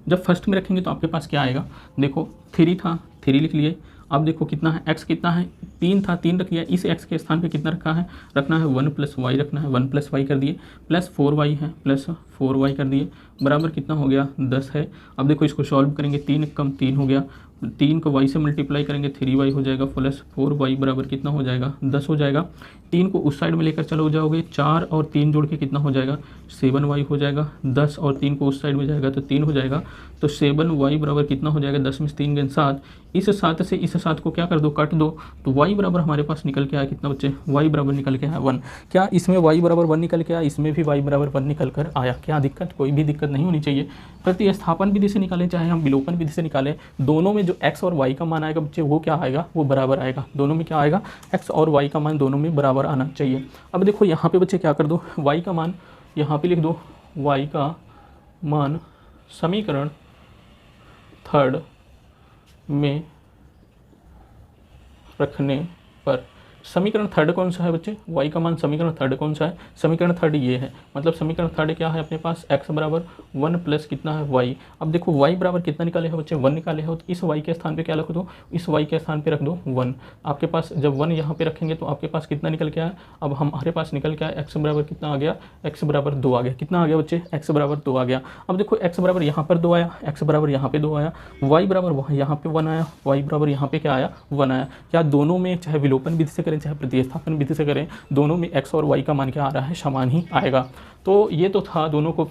जब फर्स्ट में रखेंगे तो आपके पास क्या आएगा, देखो 3 था 3 लिख लिए। अब देखो कितना है x कितना है 3 था 3 रख लिया। इस x के स्थान पे कितना रखना है 1 + y रखना है, 1 + y कर दिए, प्लस 4y है +4y कर दिए, बराबर कितना हो गया 10 है। अब देखो इसको सॉल्व करेंगे, 3 कम 3 हो गया, 3 को y से मल्टीप्लाई करेंगे 3y हो जाएगा, प्लस 4y बराबर कितना हो जाएगा 10 हो जाएगा। 3 को उस साइड में लेकर चलो जाओगे, 4 और 3 जोड़ के कितना हो जाएगा 7y हो जाएगा। 10 और 3 को उस साइड में जाएगा तो 3 हो जाएगा, तो 7y बराबर कितना हो जाएगा 10 में 3 गुना 7। इस 7 से इस 7 को क्या कर दो काट दो, तो y बराबर हमारे पास निकल के आया कितना बच्चे, y बराबर निकल के आया 1। क्या इसमें y बराबर 1 निकल के आया, इसमें भी y बराबर 1 निकल कर आया। क्या दिक्कत, कोई भी दिक्कत नहीं होनी चाहिए। प्रतिस्थापन विधि से निकालें चाहे हम विलोपन विधि से निकालें, दोनों में जो x और y का मान आएगा बच्चे वो क्या आएगा, वो बराबर आएगा। दोनों में क्या आएगा, x और y का मान दोनों में बराबर आना चाहिए। अब देखो यहाँ पे बच्चे क्या कर दो, y का मान यहाँ पे लिख दो, y का मान समीकरण थर्ड में रखने पर, समीकरण थर्ड कौन सा है बच्चे, y का मान समीकरण थर्ड कौन सा है, समीकरण थर्ड ये है। मतलब समीकरण थर्ड क्या है अपने पास, x बराबर 1 + कितना है y। अब देखो y बराबर कितना निकाले हो बच्चे 1 निकाले हो, तो इस y के स्थान पे क्या रख दो, इस y के स्थान पे रख दो 1। आपके पास जब 1 यहाँ पे रखेंगे तो आपके पास कितना निकल के आया, अब हमारे पास निकल के आया x बराबर कितना आ गया, x बराबर 2 आ गया। कितना आ गया बच्चे, x बराबर 2 आ गया। अब देखो x बराबर यहाँ पर 2 आया, x बराबर यहाँ पे 2 आया, y बराबर यहाँ पे 1 आया, y बराबर यहाँ पे क्या आया 1 आया। क्या दोनों में चाहे विलोपन विधि से करें चाहे प्रतिस्थापन विधि से करें, दोनों में x और y का मान क्या आ रहा है, समान ही आएगा। तो ये तो था दोनों को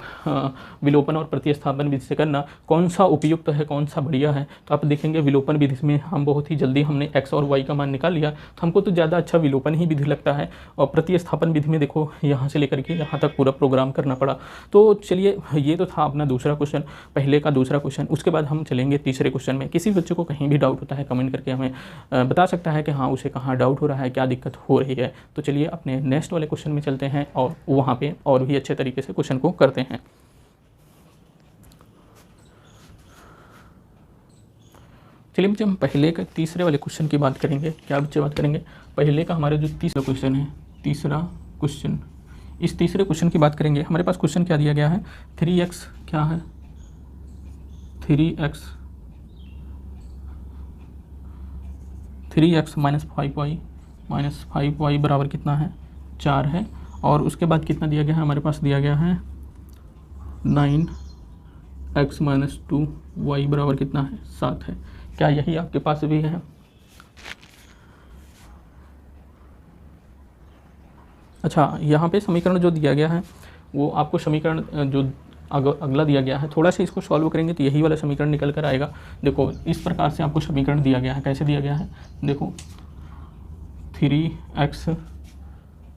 विलोपन और प्रतिस्थापन विधि से करना कौन सा उपयुक्त है, कौन सा बढ़िया है। तो आप देखेंगे विलोपन विधि में हम बहुत ही जल्दी हमने x और y का मान निकाल लिया, तो हमको तो ज़्यादा अच्छा विलोपन ही विधि लगता है। और प्रतिस्थापन विधि में देखो यहाँ से लेकर के यहाँ तक पूरा प्रोग्राम करना पड़ा। तो चलिए ये तो था अपना दूसरा क्वेश्चन, पहले का दूसरा क्वेश्चन। उसके बाद हम चलेंगे तीसरे क्वेश्चन में। किसी बच्चे को कहीं भी डाउट होता है कमेंट करके हमें बता सकता है कि हाँ उसे कहाँ डाउट हो रहा है, क्या दिक्कत हो रही है। तो चलिए अपने नेक्स्ट वाले क्वेश्चन में चलते हैं और वहाँ पे और भी अच्छे तरीके से क्वेश्चन को करते हैं। चलिए बच्चे हम पहले का तीसरे वाले क्वेश्चन की बात करेंगे। क्या बच्चे बात करेंगे, पहले का हमारा जो तीसरा क्वेश्चन है, तीसरा क्वेश्चन, इस तीसरे क्वेश्चन की बात करेंगे। हमारे पास क्वेश्चन क्या दिया गया है, 3x क्या है 3x - 5y बराबर कितना है 4 है। और उसके बाद कितना दिया गया है, हमारे पास दिया गया है 9x - 2y बराबर कितना है 7 है। क्या यही आपके पास भी है, अच्छा यहाँ पे समीकरण जो दिया गया है वो आपको समीकरण जो अगला दिया गया है, थोड़ा सा इसको सॉल्व करेंगे तो यही वाला समीकरण निकल कर आएगा। देखो इस प्रकार से आपको समीकरण दिया गया है, कैसे दिया गया है, देखो 3x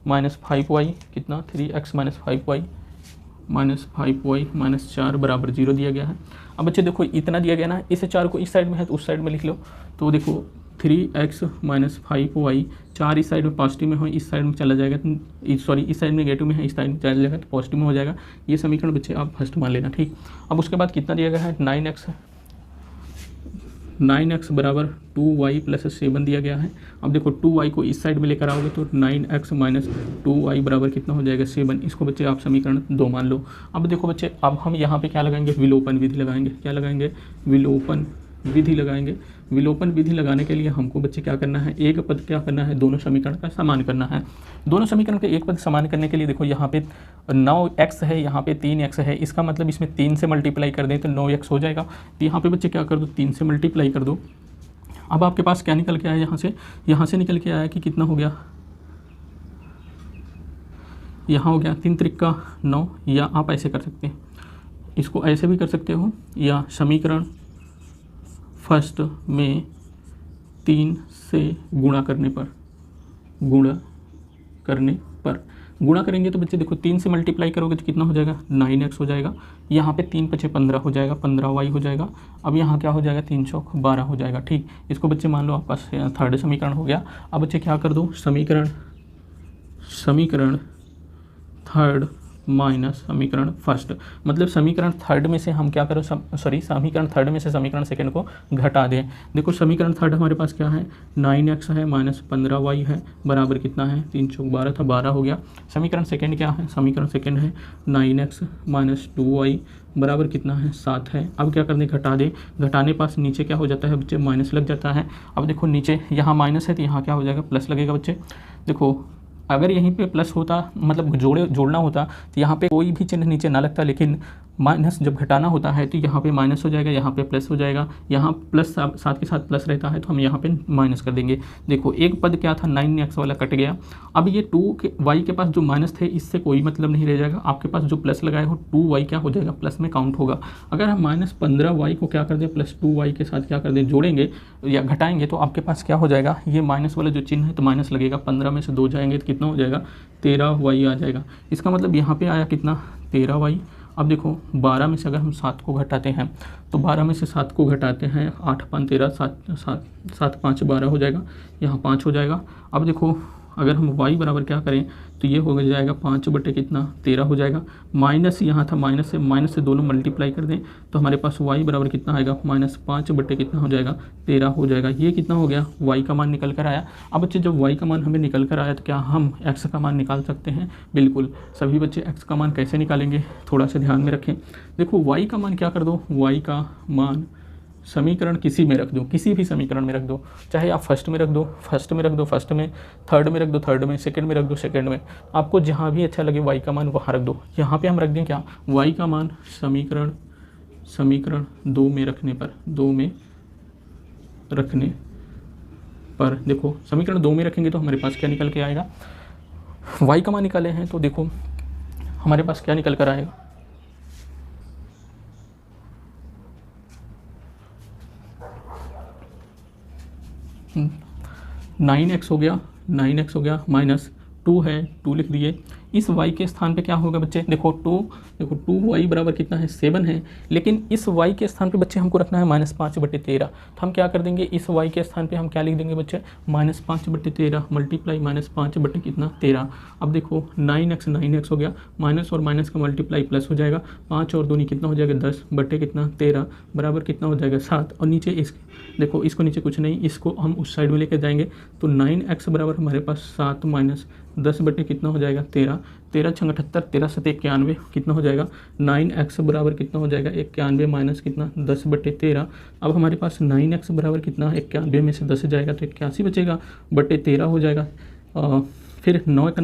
माइनस 5y कितना 3x माइनस 5y माइनस 4 बराबर 0 दिया गया है। अब बच्चे देखो इतना दिया गया ना, इस 4 को इस साइड में है तो उस साइड में लिख लो। तो देखो 3x माइनस 5y, 4 इस साइड में पॉजिटिव में हो, इस साइड में चला जाएगा, सॉरी इस साइड में नेगेटिव में है, इस साइड में चला जाएगा तो पॉजिटिव में हो जाएगा। ये समीकरण बच्चे आप फर्स्ट मान लेना, ठीक। अब उसके बाद कितना दिया गया है 9x बराबर 2y प्लस 7 दिया गया है। अब देखो 2y को इस साइड में लेकर आओगे तो 9x माइनस 2y बराबर कितना हो जाएगा 7। इसको बच्चे आप समीकरण 2 मान लो। अब देखो बच्चे अब हम यहाँ पे क्या लगाएंगे, विलोपन विधि लगाएंगे। क्या लगाएंगे, विलोपन विधि लगाएंगे। विलोपन विधि लगाने के लिए हमको बच्चे क्या करना है, एक पद क्या करना है, दोनों समीकरण का समान करना है। दोनों समीकरण के एक पद समान करने के लिए देखो यहाँ पे 9x है, यहाँ पे 3x है, इसका मतलब इसमें 3 से मल्टीप्लाई कर दें तो 9x हो जाएगा। तो यहाँ पे बच्चे क्या कर दो, 3 से मल्टीप्लाई कर दो। अब आपके पास क्या निकल के आया, यहाँ से निकल के आया कि कितना हो गया, यहाँ हो गया 3 त्रिका 9, या आप ऐसे कर सकते हैं, इसको ऐसे भी कर सकते हो, या समीकरण फर्स्ट में 3 से गुणा करने करेंगे तो बच्चे देखो 3 से मल्टीप्लाई करोगे तो कितना हो जाएगा 9x हो जाएगा। यहाँ पे 3 × 5 = 15 हो जाएगा, 15y हो जाएगा। अब यहाँ क्या हो जाएगा 3 × 4 = 12 हो जाएगा, ठीक। इसको बच्चे मान लो आपका थर्ड समीकरण हो गया। अब बच्चे क्या कर दो, समीकरण थर्ड माइनस समीकरण फर्स्ट, मतलब समीकरण थर्ड में से हम क्या करो, समीकरण थर्ड में से समीकरण सेकंड को घटा दें। देखो समीकरण थर्ड हमारे पास क्या है, 9x है माइनस 15y है बराबर कितना है 3 × 4 = 12 था, 12 हो गया। समीकरण सेकंड क्या है, समीकरण सेकंड है 9x माइनस 2y बराबर कितना है 7 है। अब क्या करने, घटा दे। घटाने पास नीचे क्या हो जाता है बच्चे, माइनस लग जाता है। अब देखो नीचे यहाँ माइनस है तो यहाँ क्या हो जाएगा, प्लस लगेगा बच्चे। देखो अगर यहीं पे प्लस होता, मतलब जोड़ना होता तो यहाँ पे कोई भी चिन्ह नीचे ना लगता, लेकिन माइनस जब घटाना होता है तो यहाँ पे माइनस हो जाएगा, यहाँ पे प्लस हो जाएगा। यहाँ प्लस साथ के साथ प्लस रहता है तो हम यहाँ पे माइनस कर देंगे। देखो एक पद क्या था 9x वाला कट गया। अब ये 2y के पास जो माइनस थे इससे कोई मतलब नहीं रह जाएगा। आपके पास जो प्लस लगाए हो 2y क्या हो जाएगा, प्लस में काउंट होगा। अगर हम माइनस 15y को क्या कर दें, प्लस 2y के साथ क्या कर दें, जोड़ेंगे या घटाएंगे तो आपके पास क्या हो जाएगा, ये माइनस वाला जो चिन्ह है तो माइनस लगेगा। 15 में से 2 जाएंगे तो कितना हो जाएगा 13y आ जाएगा। इसका मतलब यहाँ पे आया कितना 13y। अब देखो 12 में से अगर हम 7 को घटाते हैं तो 12 में से 7 को घटाते हैं 8 × 5 = 13, 7 × 5 = 12 हो जाएगा, यहाँ 5 हो जाएगा। अब देखो अगर हम y बराबर क्या करें तो ये हो जाएगा 5 कितना 13 हो जाएगा। माइनस यहाँ था, माइनस से दोनों मल्टीप्लाई कर दें तो हमारे पास y बराबर कितना आएगा, -5 कितना हो जाएगा 13 हो जाएगा। ये कितना हो गया, y का मान निकल कर आया। अब बच्चे जब y का मान हमें निकल कर आया तो क्या हम x का मान निकाल सकते हैं, बिल्कुल। सभी बच्चे x का मान कैसे निकालेंगे थोड़ा सा ध्यान में रखें। देखो y का मान क्या कर दो, y का मान समीकरण किसी में रख दो, किसी भी समीकरण में रख दो, चाहे आप फर्स्ट में रख दो फर्स्ट में, थर्ड में रख दो थर्ड में, सेकंड में रख दो सेकंड में, आपको जहाँ भी अच्छा लगे y का मान वहाँ रख दो। यहाँ पे हम रख दें क्या, y का मान समीकरण 2 में रखने पर देखो समीकरण 2 में रखेंगे तो हमारे पास क्या निकल के आएगा, y का मान निकाले हैं तो देखो हमारे पास क्या निकल कर आएगा, 9x हो गया माइनस 2 है, 2 लिख दिए। इस y के स्थान पे क्या होगा बच्चे, देखो 2y बराबर कितना है 7 है, लेकिन इस y के स्थान पे बच्चे हमको रखना है -5/13। तो हम क्या कर देंगे, इस y के स्थान पे हम क्या लिख देंगे बच्चे, -5/13 मल्टीप्लाई -5/13। अब देखो 9x हो गया, माइनस और माइनस का मल्टीप्लाई प्लस हो जाएगा, 5 और 2 कितना हो जाएगा 10/13 बराबर कितना हो जाएगा 7। और नीचे देखो इसको नीचे कुछ नहीं, इसको हम उस साइड में लेकर जाएंगे तो 9x बराबर हमारे पास 7 माइनस 10 कितना हो जाएगा 13, 13 × 6 = 78, 13 × 7 = 91 कितना हो जाएगा 9x बराबर कितना हो जाएगा 91 माइनस कितना 10/13। अब हमारे पास 9x बराबर कितना 91 में से 10 जाएगा तो 81 बचेगा बटे 13 हो जाएगा। फिर 9 ×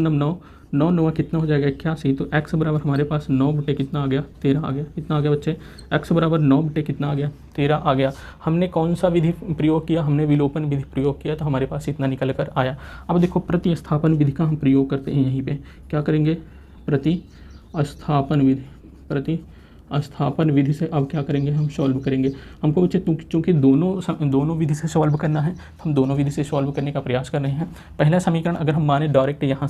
9 9 कितना हो जाएगा 81, तो x बराबर हमारे पास 9 कितना आ गया 13 आ गया। कितना आ गया बच्चे, x बराबर 9 कितना आ गया 13 आ गया। हमने कौन सा विधि प्रयोग किया, हमने विलोपन विधि प्रयोग किया तो हमारे पास इतना निकल कर आया। अब देखो प्रतिस्थापन विधि का हम प्रयोग करते हैं, यहीं पे क्या करेंगे, प्रतिस्थापन प्रतिस्थापन विधि से अब क्या करेंगे, हम सॉल्व करेंगे। हमको बच्चे चूँकि दोनों विधि से सॉल्व करना है, तो हम दोनों विधि से सॉल्व करने का प्रयास कर रहे हैं। पहला समीकरण अगर हम माने डायरेक्ट यहाँ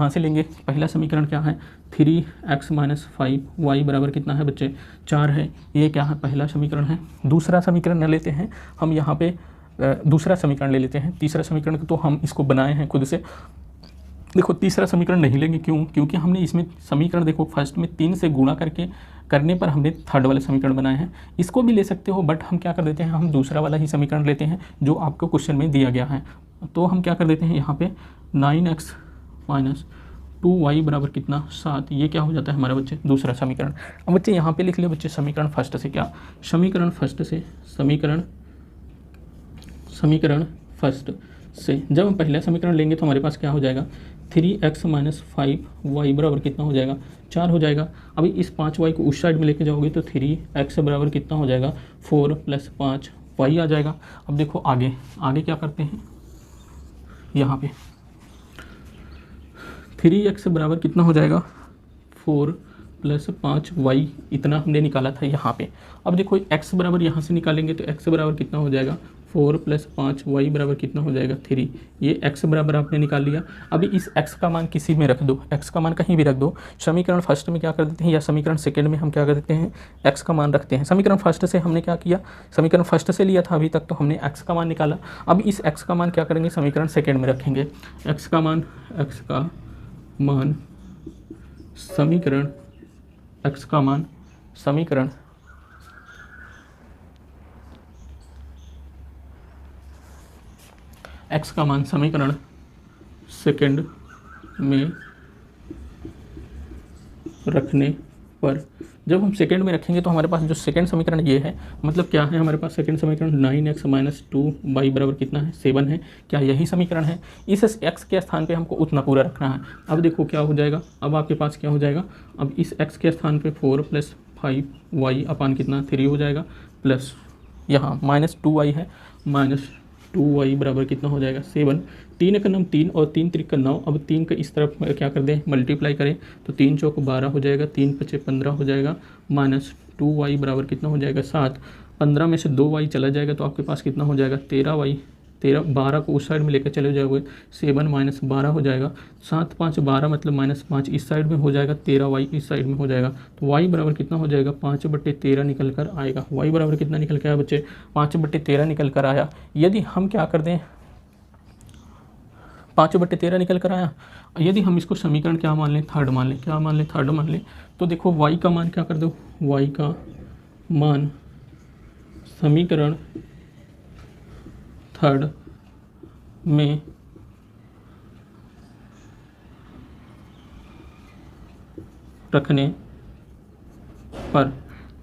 से लेंगे, पहला समीकरण क्या है 3x - 5y बराबर कितना है बच्चे 4 है, ये क्या है पहला समीकरण है। दूसरा समीकरण न लेते हैं हम यहाँ पे, दूसरा समीकरण ले लेते हैं। तीसरा समीकरण तो हम इसको बनाए हैं खुद से। देखो तीसरा समीकरण नहीं लेंगे, क्यों? क्योंकि हमने इसमें समीकरण देखो फर्स्ट में 3 से गुणा करने पर हमने थर्ड वाले समीकरण बनाए हैं। इसको भी ले सकते हो, बट हम क्या कर देते हैं, हम दूसरा वाला ही समीकरण लेते हैं जो आपको क्वेश्चन में दिया गया है। तो हम क्या कर देते हैं यहाँ पे 9x - 2y बराबर कितना 7, ये क्या हो जाता है हमारा बच्चे दूसरा समीकरण। अब बच्चे यहाँ पे लिख लिया बच्चे समीकरण फर्स्ट से, क्या समीकरण फर्स्ट से, समीकरण फर्स्ट से जब हम पहला समीकरण लेंगे तो हमारे पास क्या हो जाएगा 3x - 5y बराबर कितना हो जाएगा 4 हो जाएगा। अभी इस 5y को उस साइड में लेके जाओगे तो 3x बराबर कितना हो जाएगा 4 + 5y आ जाएगा। अब देखो आगे क्या करते हैं, यहाँ पे 3x बराबर कितना हो जाएगा 4 + 5y, इतना हमने निकाला था यहाँ पे। अब देखो x बराबर यहाँ से निकालेंगे तो x बराबर कितना हो जाएगा 4 + 5y बराबर कितना हो जाएगा 3, ये x बराबर आपने निकाल लिया। अभी इस x का मान किसी में रख दो, x का मान कहीं भी रख दो। समीकरण फर्स्ट में क्या कर देते हैं या समीकरण सेकंड में हम क्या कर देते हैं x का मान रखते हैं। समीकरण फर्स्ट से हमने क्या किया, समीकरण फर्स्ट से लिया था अभी तक, तो हमने x का मान निकाला। अब इस x का मान क्या करेंगे समीकरण सेकेंड में रखेंगे। x का मान समीकरण x का मान समीकरण x का मान समीकरण सेकंड में रखने पर, जब हम सेकंड में रखेंगे तो हमारे पास जो सेकंड समीकरण ये है, मतलब क्या है हमारे पास सेकंड समीकरण 9x - 2y बराबर कितना है 7 है, क्या यही समीकरण है। इस x के स्थान पे हमको उतना पूरा रखना है। अब देखो क्या हो जाएगा, अब आपके पास क्या हो जाएगा, अब इस x के स्थान पे 4 + 5y अपान कितना 3 हो जाएगा, प्लस यहाँ -2y है, -2y बराबर कितना हो जाएगा 7। 3 का 3 और 3 3 का 9। अब 3 का इस तरफ क्या कर दें मल्टीप्लाई करें तो 3 चौक 12 हो जाएगा, 3 पचे 15 हो जाएगा, -2y बराबर कितना हो जाएगा 7। 15 में से 2y चला जाएगा तो आपके पास कितना हो जाएगा 13y। 12 को उस साइड में लेकर चले जाओगे 7 - 12 हो जाएगा, 7 5 12 मतलब -5 इस साइड में हो जाएगा, 13y इस साइड में हो जाएगा। तो y बराबर कितना हो जाएगा 5/13 निकल कर आएगा। y बराबर कितना निकल के आया बच्चे 5/13 निकल कर आया। यदि हम क्या कर दें 5/13 निकल कर आया, यदि हम इसको समीकरण क्या मान लें थर्ड मान लें, क्या मान लें थर्ड मान लें, तो देखो y का मान क्या कर दो, y का मान समीकरण थर्ड में रखने पर,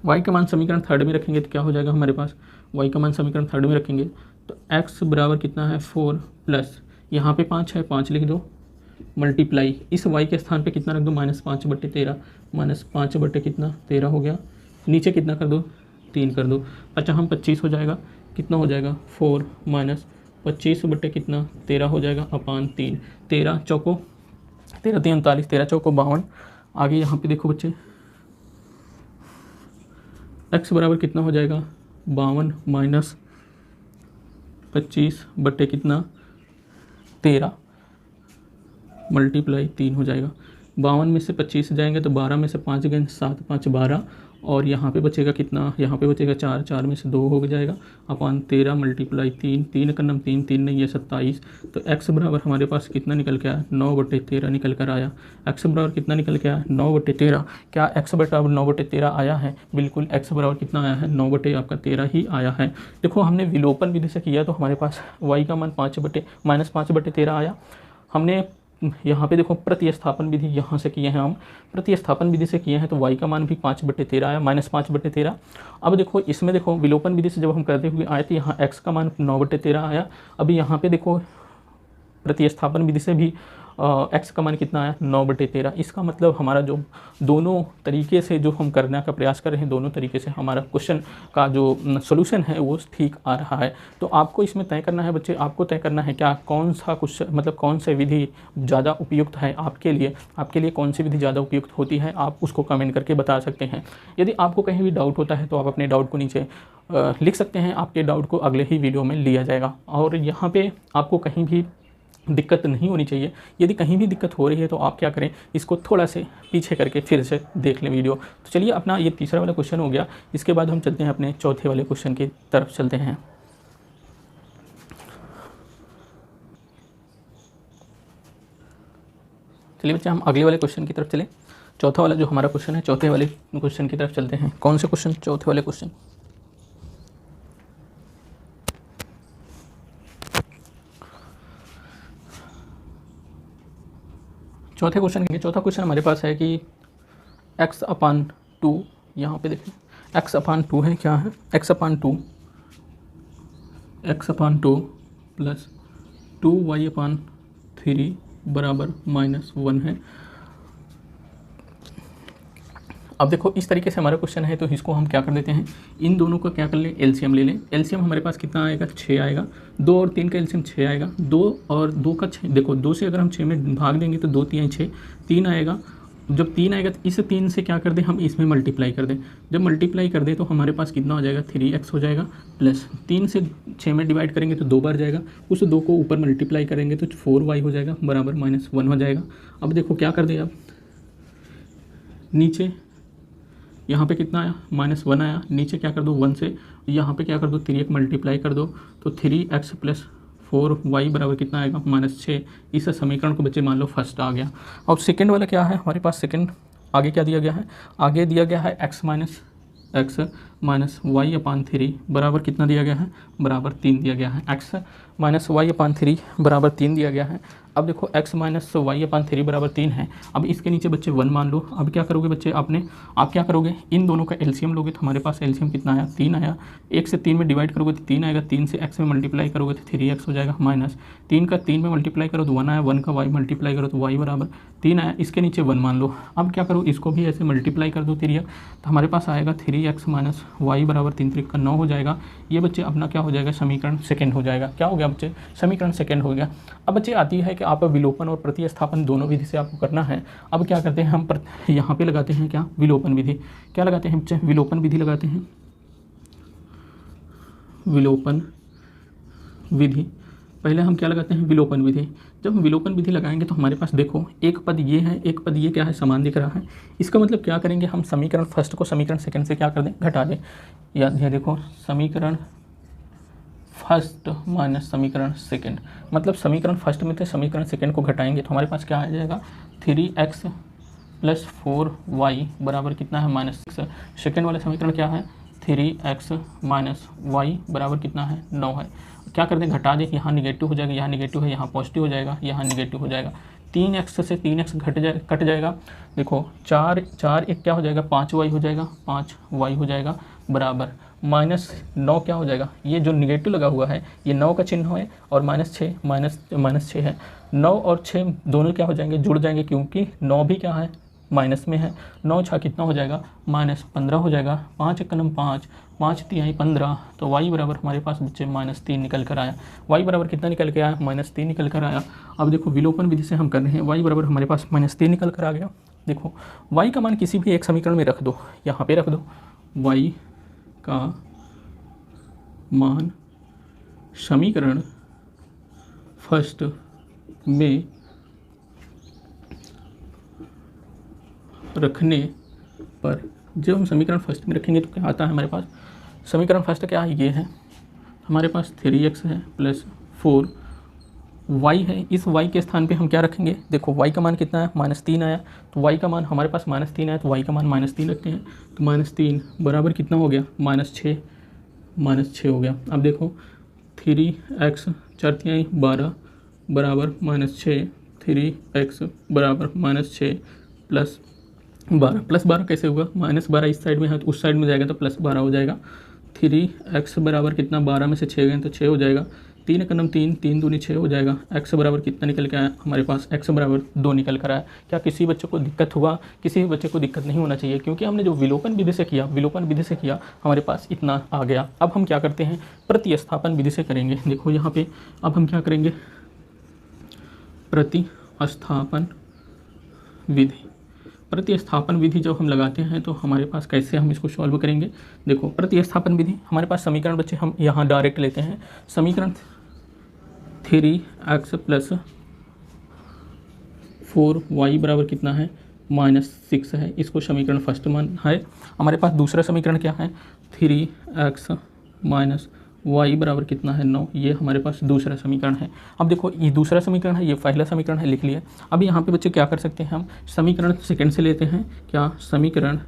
y का मान समीकरण थर्ड में रखेंगे तो क्या हो जाएगा हमारे पास, y का मान समीकरण थर्ड में रखेंगे तो x बराबर कितना है 4 प्लस यहाँ पे 5 है 5 लिख दो, मल्टीप्लाई इस y के स्थान पे कितना रख दो -5/13, -5 बटे कितना 13 हो गया, नीचे कितना कर दो 3 कर दो, अच्छा हम 25 हो जाएगा, कितना हो जाएगा 4 - 25 बटे कितना 13 हो जाएगा अपान 3। 13 चौको 13 3 39, 13 चौको 52। आगे यहाँ पे देखो बच्चे x बराबर कितना हो जाएगा 52 - 25 बटे कितना 13 मल्टीप्लाई 3 हो जाएगा। 52 में से 25 जाएंगे तो 12 में से 5 गए 7 5 12, और यहाँ पे बचेगा कितना, यहाँ पे बचेगा 4, 4 में से 2 हो जाएगा अपान 13 मल्टीप्लाई 3, 3 का नम 3 3 नहीं है 27। तो x बराबर हमारे पास कितना निकल के आया 9/13 निकल कर आया। x बराबर कितना निकल के आया 9/13। क्या x बराबर 9/13 आया है, बिल्कुल x बराबर कितना आया है 9/13 ही आया है। देखो हमने विलोपन विधि से किया तो हमारे पास y का मान -5/13 आया। हमने यहाँ पे देखो प्रतिस्थापन विधि यहाँ से किए हैं, हम प्रतिस्थापन विधि से किए हैं तो y का मान भी 5/13 आया, -5/13। अब देखो इसमें देखो विलोपन विधि से जब हम करते हुए आए थे यहाँ x का मान 9/13 आया। अभी यहाँ पे देखो प्रतिस्थापन विधि से भी x का मान कितना आया 9/13। इसका मतलब हमारा जो दोनों तरीके से जो हम करने का प्रयास कर रहे हैं, दोनों तरीके से हमारा क्वेश्चन का जो सोल्यूशन है वो ठीक आ रहा है। तो आपको इसमें तय करना है बच्चे, आपको तय करना है क्या कौन सा क्वेश्चन मतलब कौन सी विधि ज़्यादा उपयुक्त है आपके लिए कौन सी विधि ज़्यादा उपयुक्त होती है, आप उसको कमेंट करके बता सकते हैं। यदि आपको कहीं भी डाउट होता है तो आप अपने डाउट को नीचे लिख सकते हैं, आपके डाउट को अगले ही वीडियो में लिया जाएगा। और यहाँ पे आपको कहीं भी दिक्कत नहीं होनी चाहिए। यदि कहीं भी दिक्कत हो रही है तो आप क्या करें, इसको थोड़ा से पीछे करके फिर से देख लें वीडियो। तो चलिए, अपना ये तीसरा वाला क्वेश्चन हो गया। इसके बाद हम चलते हैं अपने चौथे वाले क्वेश्चन की तरफ चलते हैं। चलिए बच्चे, हम अगले वाले क्वेश्चन की तरफ चलें। चौथा वाला जो हमारा क्वेश्चन है, चौथे वाले क्वेश्चन की तरफ चलते हैं। कौन से क्वेश्चन? चौथे वाले क्वेश्चन। चौथा क्वेश्चन हमारे पास है कि x/2, यहाँ पे देखें x/2 है, क्या है x/2 प्लस 2y/3 बराबर -1 है। अब देखो, इस तरीके से हमारा क्वेश्चन है, तो इसको हम क्या कर देते हैं, इन दोनों का क्या कर लें, एलसीएम ले लें। एलसीएम हमारे पास कितना आएगा, 6 आएगा। 2 और 3 का एलसीएम 6 आएगा। 2 और 2 का 6, देखो 2 से अगर हम 6 में भाग देंगे तो 2 3 6, 3 आएगा। जब 3 आएगा तो इस 3 से क्या कर दें, हम इसमें मल्टीप्लाई कर दें। जब मल्टीप्लाई कर दें तो हमारे पास कितना हो जाएगा, 3x हो जाएगा, प्लस 3 से 6 में डिवाइड करेंगे तो 2 बार जाएगा, उस 2 को ऊपर मल्टीप्लाई करेंगे तो 4y हो जाएगा बराबर -1 हो जाएगा। अब देखो क्या कर दें, अब नीचे यहाँ पे कितना आया, -1 आया, नीचे क्या कर दो 1 से, यहाँ पे क्या कर दो 3 मल्टीप्लाई कर दो, तो 3x प्लस 4y बराबर कितना आएगा, -6। इस समीकरण को बच्चे मान लो फर्स्ट आ गया। अब सेकंड वाला क्या है हमारे पास, सेकंड आगे क्या दिया गया है, आगे दिया गया है x माइनस y/3 बराबर कितना दिया गया है, बराबर 3 दिया गया है। x माइनस y/3 बराबर 3 दिया गया है। अब देखो x माइनस y/3 बराबर 3 है। अब इसके नीचे बच्चे 1 मान लो। अब क्या करोगे बच्चे, आप क्या करोगे, इन दोनों का एलसीएम लोगे तो हमारे पास एलसीएम कितना आया, 3 आया। 1 से 3 में डिवाइड करोगे तो 3 आएगा, 3 से x में मल्टीप्लाई करोगे तो 3x हो जाएगा, माइनस 3 का 3 में मल्टीप्लाई करो तो 1 आया, 1 का y मल्टीप्लाई करो तो y बराबर 3 आया। इसके नीचे 1 मान लो। अब क्या करो, इसको भी ऐसे मल्टीप्लाई कर दो 3x, तो हमारे पास आएगा 3x माइनस y बराबर 3 3 का 9 हो जाएगा। ये बच्चे अपना क्या हो जाएगा, समीकरण सेकंड हो जाएगा। क्या हो गया बच्चे, समीकरण सेकंड हो गया। अब बच्चे आती है कि आप विलोपन और प्रतिस्थापन दोनों विधि से आपको करना है। अब क्या करते हैं हम, यहाँ पे लगाते हैं क्या, विलोपन विधि। क्या लगाते हैं बच्चे, विलोपन विधि लगाते हैं। विलोपन विधि, पहले हम क्या लगाते हैं, विलोपन विधि। जब हम विलोपन विधि लगाएंगे तो हमारे पास देखो एक पद ये है, एक पद ये क्या है, समान दिख रहा है। इसका मतलब क्या करेंगे, हम समीकरण फर्स्ट को समीकरण सेकंड से क्या कर दें, घटा दें। या देखो, समीकरण फर्स्ट माइनस समीकरण सेकंड, मतलब समीकरण फर्स्ट में थे, समीकरण सेकंड को घटाएंगे तो हमारे पास क्या आ जाएगा, 3x प्लस 4y बराबर कितना है, -6। सेकंड वाला समीकरण क्या है, 3x माइनस वाई बराबर कितना है, 9 है। क्या कर दें, घटा दें, यहाँ निगेटिव हो जाएगा, यहाँ निगेटिव है, यहाँ पॉजिटिव हो जाएगा, यहाँ निगेटिव हो जाएगा। 3x से 3x कट जाएगा। देखो 4 1 क्या हो जाएगा, 5y हो जाएगा, 5y हो जाएगा बराबर -9 क्या हो जाएगा, ये जो निगेटिव लगा हुआ है ये 9 का चिन्ह है, और -6 है। 9 और 6 दोनों क्या हो जाएंगे, जुड़ जाएंगे, क्योंकि 9 भी क्या है, माइनस में है। 9 6 कितना हो जाएगा, -15 हो जाएगा। 5 1 5, 5 3 15, तो y बराबर हमारे पास बच्चे -3 निकल कर आया। y बराबर कितना निकल के आया, -3 निकल कर आया। अब देखो विलोपन विधि से हम कर रहे हैं, y बराबर हमारे पास -3 निकल कर आ गया। देखो y का मान किसी भी एक समीकरण में रख दो, यहाँ पे रख दो, y का मान समीकरण फर्स्ट में रखने पर, जब हम समीकरण फर्स्ट में रखेंगे तो क्या आता है हमारे पास, समीकरण फर्स्ट क्या है, ये है हमारे पास 3x है प्लस 4y है। इस y के स्थान पे हम क्या रखेंगे, देखो y का मान कितना है, -3 आया, तो y का मान हमारे पास -3 आया, तो y का मान -3 रखते हैं, तो -3 बराबर कितना हो गया, -6 हो गया। अब देखो 3x 4 3 12 बराबर -6, 3x बराबर -6 प्लस 12 कैसे होगा, -12 इस साइड में है तो उस साइड में जाएगा तो +12 हो जाएगा। 3x बराबर कितना, 12 में से 6 गए तो 6 हो जाएगा। 3 कदम 3, 3 दूनी 6 हो जाएगा। x बराबर कितना निकल के आया हमारे पास, x बराबर 2 निकल कर आया। क्या किसी बच्चे को दिक्कत हुआ? किसी भी बच्चे को दिक्कत नहीं होना चाहिए, क्योंकि हमने जो विलोपन विधि से किया हमारे पास इतना आ गया। अब हम क्या करते हैं, प्रतिस्थापन विधि से करेंगे। देखो यहाँ पे अब हम क्या करेंगे, प्रतिस्थापन विधि। प्रतिस्थापन विधि जब हम लगाते हैं तो हमारे पास कैसे हम इसको सॉल्व करेंगे। देखो प्रतिस्थापन विधि, हमारे पास समीकरण बच्चे हम यहाँ डायरेक्ट लेते हैं। समीकरण 3x प्लस 4y बराबर कितना है, -6 है। इसको समीकरण फर्स्ट मान है। हमारे पास दूसरा समीकरण क्या है, 3x माइनस y बराबर कितना है, 9। ये हमारे पास दूसरा समीकरण है। अब देखो ये दूसरा समीकरण है, ये पहला समीकरण है, लिख लिया। अब यहाँ पे बच्चे क्या कर सकते हैं, हम समीकरण सेकंड से लेते हैं। क्या समीकरण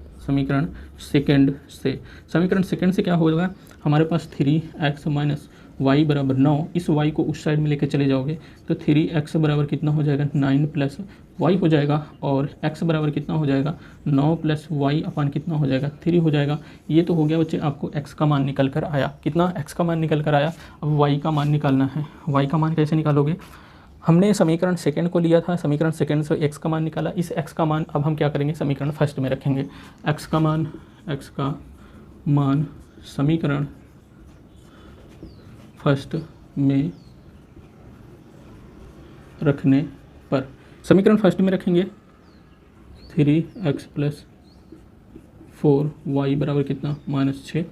सेकंड से क्या होगा, हमारे पास 3x माइनस y बराबर 9। इस y को उस साइड में लेके चले जाओगे तो 3x बराबर कितना हो जाएगा, 9 प्लस y हो जाएगा। और x बराबर कितना हो जाएगा, 9 प्लस y अपान कितना हो जाएगा, 3 हो जाएगा। ये तो हो गया बच्चे, आपको x का मान निकल कर आया। कितना, x का मान निकल कर आया। अब y का मान निकालना है। y का मान कैसे निकालोगे, हमने समीकरण सेकंड को लिया था, समीकरण सेकंड से x का मान निकाला। इस x का मान अब हम क्या करेंगे, समीकरण फर्स्ट में रखेंगे। x का मान समीकरण फर्स्ट में रखने पर, समीकरण फर्स्ट में रखेंगे 3x प्लस 4y बराबर कितना, -6।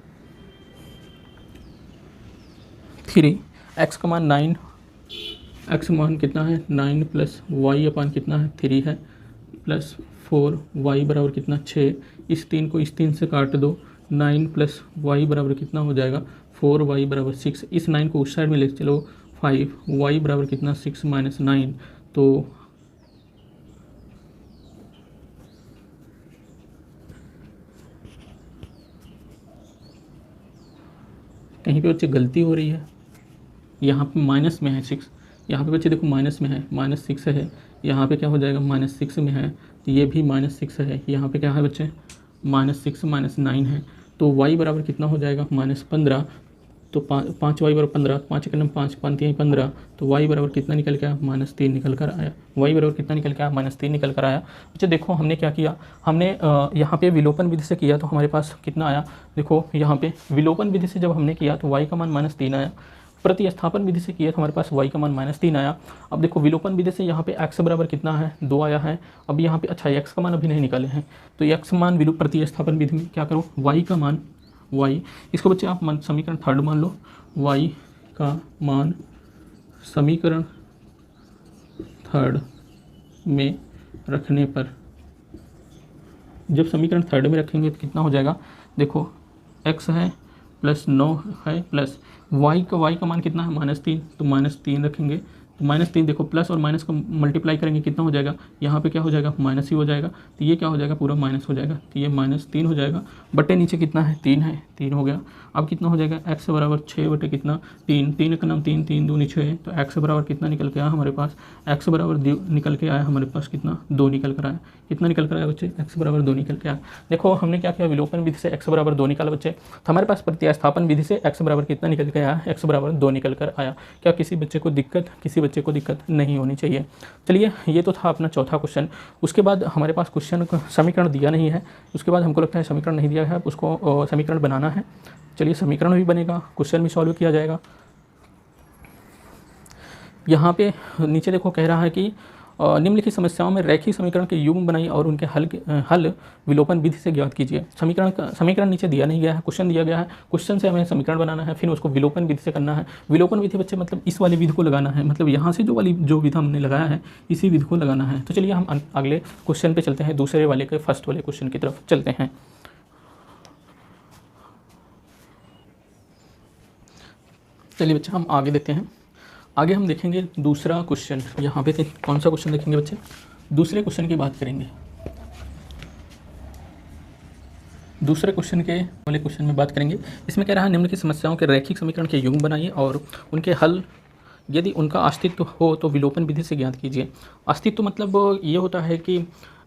3x का मान 9, x मान कितना है 9 प्लस y अपान कितना है 3 है, प्लस 4y बराबर कितना 6। इस 3 को इस 3 से काट दो, 9 प्लस y बराबर कितना हो जाएगा, 4y बराबर 6। इस 9 को उस साइड में ले चलो, 5y बराबर कितना 6 माइनस 9। तो कहीं पे बच्चे गलती हो रही है, यहाँ पे माइनस में है 6, यहाँ पे बच्चे देखो माइनस में है, -6 है। यहाँ पे क्या हो जाएगा, -6 में है तो ये भी -6 है। यहाँ पे क्या है बच्चे, -6 माइनस 9 है। तो y बराबर कितना हो जाएगा, -15। तो 5y बराबर 15, 5 के 5 5 15। तो y बराबर कितना निकल के आया, -3 निकल कर आया। y बराबर कितना निकल के आया, -3 निकल कर आया। अच्छा देखो हमने क्या किया, हमने यहाँ पे विलोपन विधि से किया तो हमारे पास कितना आया। देखो यहाँ पे विलोपन विधि से जब हमने किया तो y का मान -3 आया। प्रतिस्थापन विधि से किया तो हमारे पास y का मान -3 आया। अब देखो विलोपन विधि से यहाँ पे x बराबर कितना है, 2 आया है। अब यहाँ पे अच्छा x का मान अभी नहीं निकाले हैं, तो x मान प्रतिस्थापन विधि में क्या करो, y का मान, y इसको बच्चे आप समीकरण थर्ड मान लो। y का मान समीकरण थर्ड में रखने पर, जब समीकरण थर्ड में रखेंगे तो कितना हो जाएगा, देखो x है प्लस 9 है प्लस y का मान कितना है, -3। तो -3 रखेंगे तो -3 देखो, प्लस और माइनस को मल्टीप्लाई करेंगे कितना हो जाएगा, यहाँ पे क्या हो जाएगा, माइनस ही हो जाएगा। तो ये क्या हो जाएगा, पूरा माइनस हो जाएगा। तो ये -3 हो जाएगा, बटे नीचे कितना है, 3 है, 3 हो गया। अब कितना हो जाएगा, x बराबर 6 बटे कितना, 3, 3 का नाम 3, 3 दूनी 6। तो x बराबर कितना निकल के आया हमारे पास, x बराबर निकल के आया हमारे पास कितना, 2 निकल कर आया। कितना निकल कर आया बच्चे, x बराबर 2 निकल के आया। देखो हमने क्या किया, विलोपन विधि से x बराबर 2 निकाला बच्चे, तो हमारे पास प्रतिस्थापन विधि से x बराबर कितना निकल के आया, x बराबर 2 निकल कर आया। क्या किसी बच्चे को दिक्कत नहीं होनी चाहिए। चलिए ये तो था अपना चौथा क्वेश्चन। उसके बाद हमारे पास क्वेश्चन समीकरण दिया नहीं है, उसके बाद हमको लगता है समीकरण नहीं दिया है, उसको समीकरण बनाना है। चलिए समीकरण भी बनेगा, क्वेश्चन भी सॉल्व किया जाएगा। यहाँ पे नीचे देखो कह रहा है कि निम्नलिखित समस्याओं में रैखिक समीकरण के युग्म बनाइए और उनके हल विलोपन विधि से ज्ञात कीजिए। समीकरण नीचे दिया नहीं गया है, क्वेश्चन दिया गया है। क्वेश्चन से हमें समीकरण बनाना है, फिर उसको विलोपन विधि से करना है। विलोपन विधि बच्चे मतलब इस वाली विधि को लगाना है, मतलब यहाँ से जो विधि हमने लगाया है इसी विधि को लगाना है। तो चलिए हम अगले क्वेश्चन पे चलते हैं, दूसरे वाले के फर्स्ट वाले क्वेश्चन की तरफ चलते हैं। चलिए बच्चे हम आगे देखते हैं। आगे हम देखेंगे दूसरा क्वेश्चन। यहाँ पे कौन सा क्वेश्चन देखेंगे बच्चे, दूसरे क्वेश्चन की बात करेंगे। दूसरे क्वेश्चन के वाले क्वेश्चन में बात करेंगे। इसमें कह रहा है निम्नलिखित समस्याओं के रैखिक समीकरण के युग्म बनाइए और उनके हल यदि उनका अस्तित्व हो तो विलोपन विधि से ज्ञात कीजिए। अस्तित्व मतलब ये होता है कि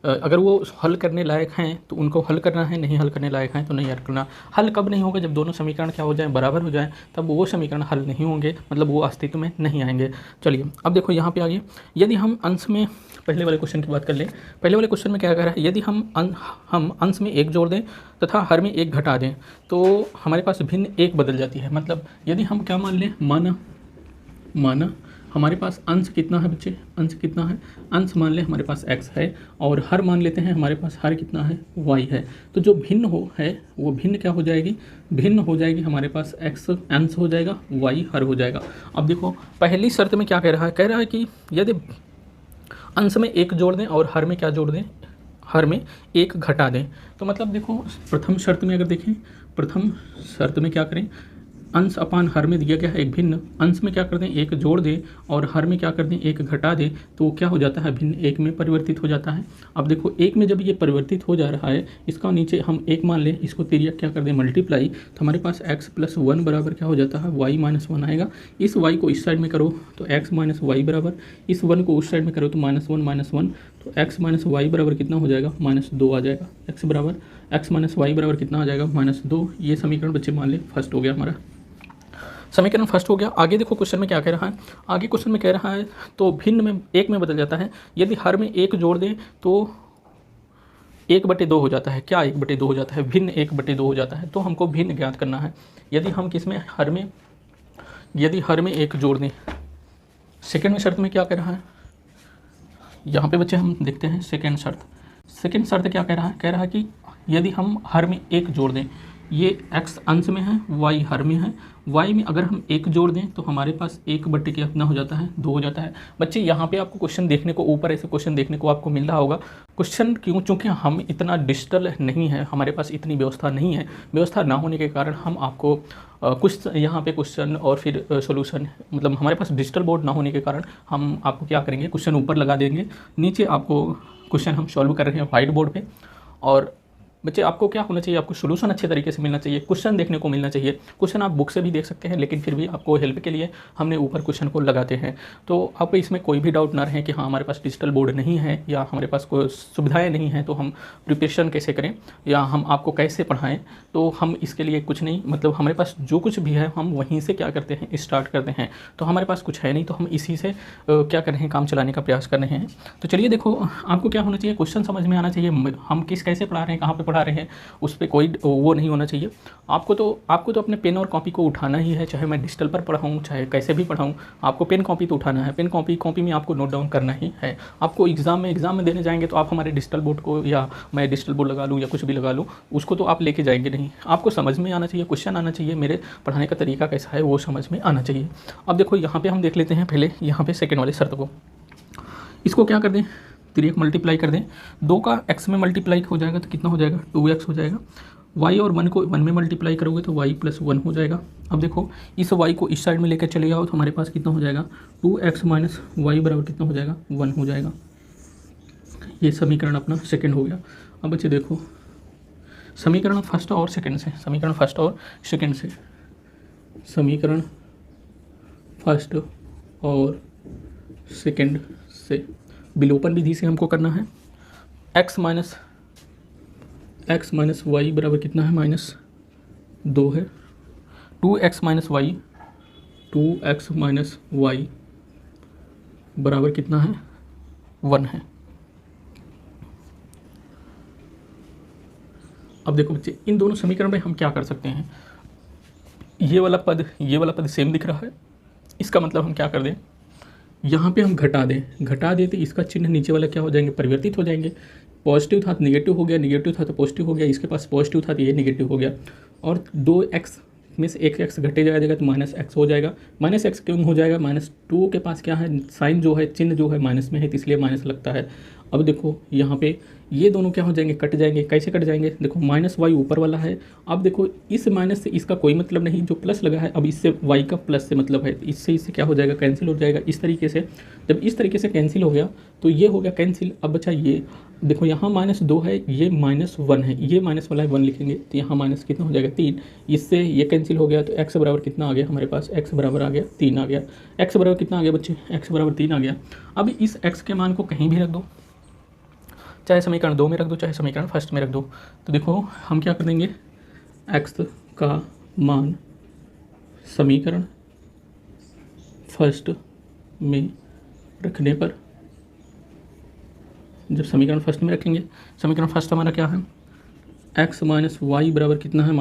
अगर वो हल करने लायक हैं तो उनको हल करना है, नहीं हल करने लायक हैं तो नहीं हल करना। हल कब नहीं होगा? जब दोनों समीकरण क्या हो जाएं, बराबर हो जाएं, तब वो समीकरण हल नहीं होंगे, मतलब वो अस्तित्व में नहीं आएंगे। चलिए अब देखो यहाँ पे आगे, यदि हम अंश में पहले वाले क्वेश्चन की बात कर लें। पहले वाले क्वेश्चन में क्या कह रहा है, यदि हम अंश में 1 जोड़ दें तथा हर में 1 घटा दें तो हमारे पास भिन्न 1 बदल जाती है। मतलब यदि हम क्या मान लें, माना हमारे पास अंश कितना है बच्चे, अंश कितना है, अंश मान लें हमारे पास x है और हर मान लेते हैं हमारे पास हर कितना है, y है। तो जो भिन्न है वो भिन्न क्या हो जाएगी, भिन्न हो जाएगी हमारे पास x अंश हो जाएगा, y हर हो जाएगा। अब देखो पहली शर्त में क्या कह रहा है, कह रहा है कि यदि अंश में 1 जोड़ दें और हर में क्या जोड़ दें, हर में 1 घटा दें। तो मतलब देखो प्रथम शर्त में अगर देखें, प्रथम शर्त में क्या करें, अंश अपान हर में दिया गया है एक भिन्न, अंश में क्या कर दें 1 जोड़ दें और हर में क्या कर दें 1 घटा दें, तो क्या हो जाता है, भिन्न 1 में परिवर्तित हो जाता है। अब देखो 1 में जब ये परिवर्तित हो जा रहा है, इसका नीचे हम 1 मान लें, इसको तिर्यक क्या कर दें मल्टीप्लाई, तो हमारे पास x + 1 बराबर क्या हो जाता है, y - 1 आएगा। इस y को इस साइड में करो तो x - y बराबर, इस 1 को उस साइड में करो तो -1 - 1, तो x - y बराबर कितना हो जाएगा, -2 आ जाएगा। x - y बराबर कितना आ जाएगा, -2। ये समीकरण बच्चे मान लें फर्स्ट हो गया, हमारा समीकरण फर्स्ट हो गया। आगे देखो क्वेश्चन में क्या कह रहा है, आगे क्वेश्चन में कह रहा है तो भिन्न में 1 में बदल जाता है। यदि हर में 1 जोड़ दें तो 1/2 हो जाता है। क्या 1/2 हो जाता है, भिन्न 1/2 हो जाता है। तो हमको भिन्न ज्ञात करना है। यदि हम किसमें, हर में, यदि हर में 1 जोड़ दें, सेकेंड में शर्त में क्या कह रहा है, यहाँ पे बच्चे हम देखते हैं सेकेंड शर्त। सेकेंड शर्त क्या कह रहा है, कह रहा है कि यदि हम हर में 1 जोड़ दें, ये x अंश में है, y हर में है, y में अगर हम 1 जोड़ दें तो हमारे पास 1/2 कितना हो जाता है, 2 हो जाता है। बच्चे यहाँ पे आपको क्वेश्चन देखने को, ऊपर ऐसे क्वेश्चन देखने को आपको मिल रहा होगा। क्वेश्चन क्यों, चूँकि हम इतना डिजिटल नहीं है, हमारे पास इतनी व्यवस्था नहीं है, व्यवस्था ना होने के कारण हम आपको कुछ यहाँ पे क्वेश्चन और फिर सॉल्यूशन, मतलब हमारे पास डिजिटल बोर्ड ना होने के कारण हम आपको क्या करेंगे, क्वेश्चन ऊपर लगा देंगे, नीचे आपको क्वेश्चन हम सॉल्व कर रहे हैं व्हाइट बोर्ड पे। और बच्चे आपको क्या होना चाहिए, आपको सोल्यूशन अच्छे तरीके से मिलना चाहिए, क्वेश्चन देखने को मिलना चाहिए। क्वेश्चन आप बुक से भी देख सकते हैं, लेकिन फिर भी आपको हेल्प के लिए हमने ऊपर क्वेश्चन को लगाते हैं। तो आप इसमें कोई भी डाउट ना रहे कि हाँ हमारे पास डिजिटल बोर्ड नहीं है या हमारे पास कोई सुविधाएं नहीं हैं, तो हम प्रिपरेशन कैसे करें या हम आपको कैसे पढ़ाएं। तो हम इसके लिए कुछ नहीं, मतलब हमारे पास जो कुछ भी है हम वहीं से क्या करते हैं, स्टार्ट करते हैं। तो हमारे पास कुछ है नहीं, तो हम इसी से क्या कर रहे हैं, काम चलाने का प्रयास कर रहे हैं। तो चलिए देखो, आपको क्या होना चाहिए, क्वेश्चन समझ में आना चाहिए, हम कैसे पढ़ा रहे हैं, कहाँ पर पढ़ा रहे हैं, उस पर कोई वो नहीं होना चाहिए। आपको तो अपने पेन और कॉपी को उठाना ही है, चाहे मैं डिजिटल पर पढ़ाऊँ चाहे कैसे भी पढ़ाऊँ, आपको पेन कॉपी तो उठाना है। पेन कॉपी में आपको नोट डाउन करना ही है। आपको एग्ज़ाम में देने जाएंगे तो आप हमारे डिजिटल बोर्ड को, या मैं डिजिटल बोर्ड लगा लूँ या कुछ भी लगा लूँ, उसको तो आप लेके जाएंगे नहीं। आपको समझ में आना चाहिए, क्वेश्चन आना चाहिए, मेरे पढ़ाने का तरीका कैसा है वो समझ में आना चाहिए। अब देखो यहाँ पर हम देख लेते हैं पहले, यहाँ पर सेकेंड वाले शर्त को, इसको क्या कर दें, तिर्यक मल्टीप्लाई कर दें। 2 का x में मल्टीप्लाई हो जाएगा तो कितना हो जाएगा, 2x हो जाएगा। y और 1 को 1 में मल्टीप्लाई करोगे तो y + 1 हो जाएगा। अब देखो इस y को इस साइड में लेकर चले जाओ तो हमारे पास कितना हो जाएगा, 2x - y बराबर कितना हो जाएगा, 1 हो जाएगा। ये समीकरण अपना सेकेंड हो गया। अब बच्चे देखो समीकरण फर्स्ट और सेकेंड से, समीकरण फर्स्ट और सेकेंड से, समीकरण फर्स्ट और सेकेंड से विलोपन विधि से हमको करना है। x माइनस वाई बराबर कितना है, -2 है। 2x माइनस वाई बराबर कितना है, 1 है। अब देखो बच्चे, इन दोनों समीकरण में हम क्या कर सकते हैं, ये वाला पद सेम दिख रहा है, इसका मतलब हम क्या कर दें, यहाँ पे हम घटा दें तो इसका चिन्ह नीचे वाला क्या हो जाएंगे, परिवर्तित हो जाएंगे। पॉजिटिव था तो निगेटिव हो गया, निगेटिव था तो पॉजिटिव हो गया, इसके पास पॉजिटिव था तो ये निगेटिव हो गया। और 2x में से 1x घटे जाएगा तो -x हो जाएगा। -x क्यों हो जाएगा, -2 के पास क्या है, साइन जो है, चिन्ह जो है माइनस में है, तो इसलिए माइनस लगता है। अब देखो यहाँ पे ये दोनों क्या हो जाएंगे, कट जाएंगे। कैसे कट जाएंगे, देखो -y ऊपर वाला है। अब देखो इस माइनस से इसका कोई मतलब नहीं, जो प्लस लगा है अब इससे y का प्लस से मतलब है, इससे क्या हो जाएगा, कैंसिल हो जाएगा। इस तरीके से जब इस तरीके से कैंसिल हो गया तो ये हो गया कैंसिल। अब बचा ये, देखो यहाँ -2 है, ये -1 है, ये माइनस वाला 1 लिखेंगे तो यहाँ माइनस कितना हो जाएगा, 3। इससे ये कैंसिल हो गया तो x बराबर कितना आ गया हमारे पास, x बराबर आ गया 3 आ गया। x बराबर कितना आ गया बच्चे, x बराबर 3 आ गया। अब इस x के मान को कहीं भी रख दो चाहे समीकरण 2 में रख दो, चाहे समीकरण फर्स्ट में रख दो। तो देखो हम क्या कर देंगे, x का मान समीकरण फर्स्ट में रखने पर, जब समीकरण फर्स्ट में रखेंगे, समीकरण फर्स्ट हमारा क्या है, x माइनस वाई बराबर कितना है,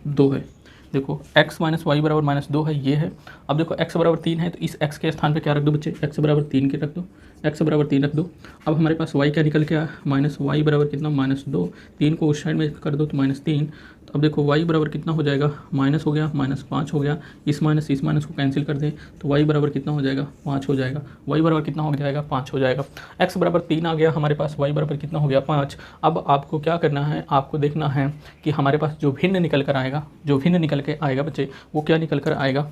-2 है। देखो x माइनस वाई बराबर -2 है, ये है। अब देखो x बराबर 3 है, तो इस x के स्थान पे क्या रख दो बच्चे, x बराबर 3 के रख दो, x बराबर 3 रख दो। अब हमारे पास y क्या निकल के आया, माइनस वाई बराबर कितना, -2। 3 को उस साइड में कर दो तो -3। तो अब देखो y बराबर कितना हो जाएगा, माइनस हो गया, -5 हो गया। इस माइनस को कैंसिल कर दें तो y बराबर कितना हो जाएगा, 5 हो जाएगा। y बराबर कितना हो जाएगा, 5 हो जाएगा। x बराबर 3 आ गया हमारे पास, y बराबर कितना हो गया, 5। अब आपको क्या करना है, आपको देखना है कि हमारे पास जो भिन्न निकल कर आएगा, जो भिन्न निकल के आएगा बच्चे, वो क्या निकल कर आएगा,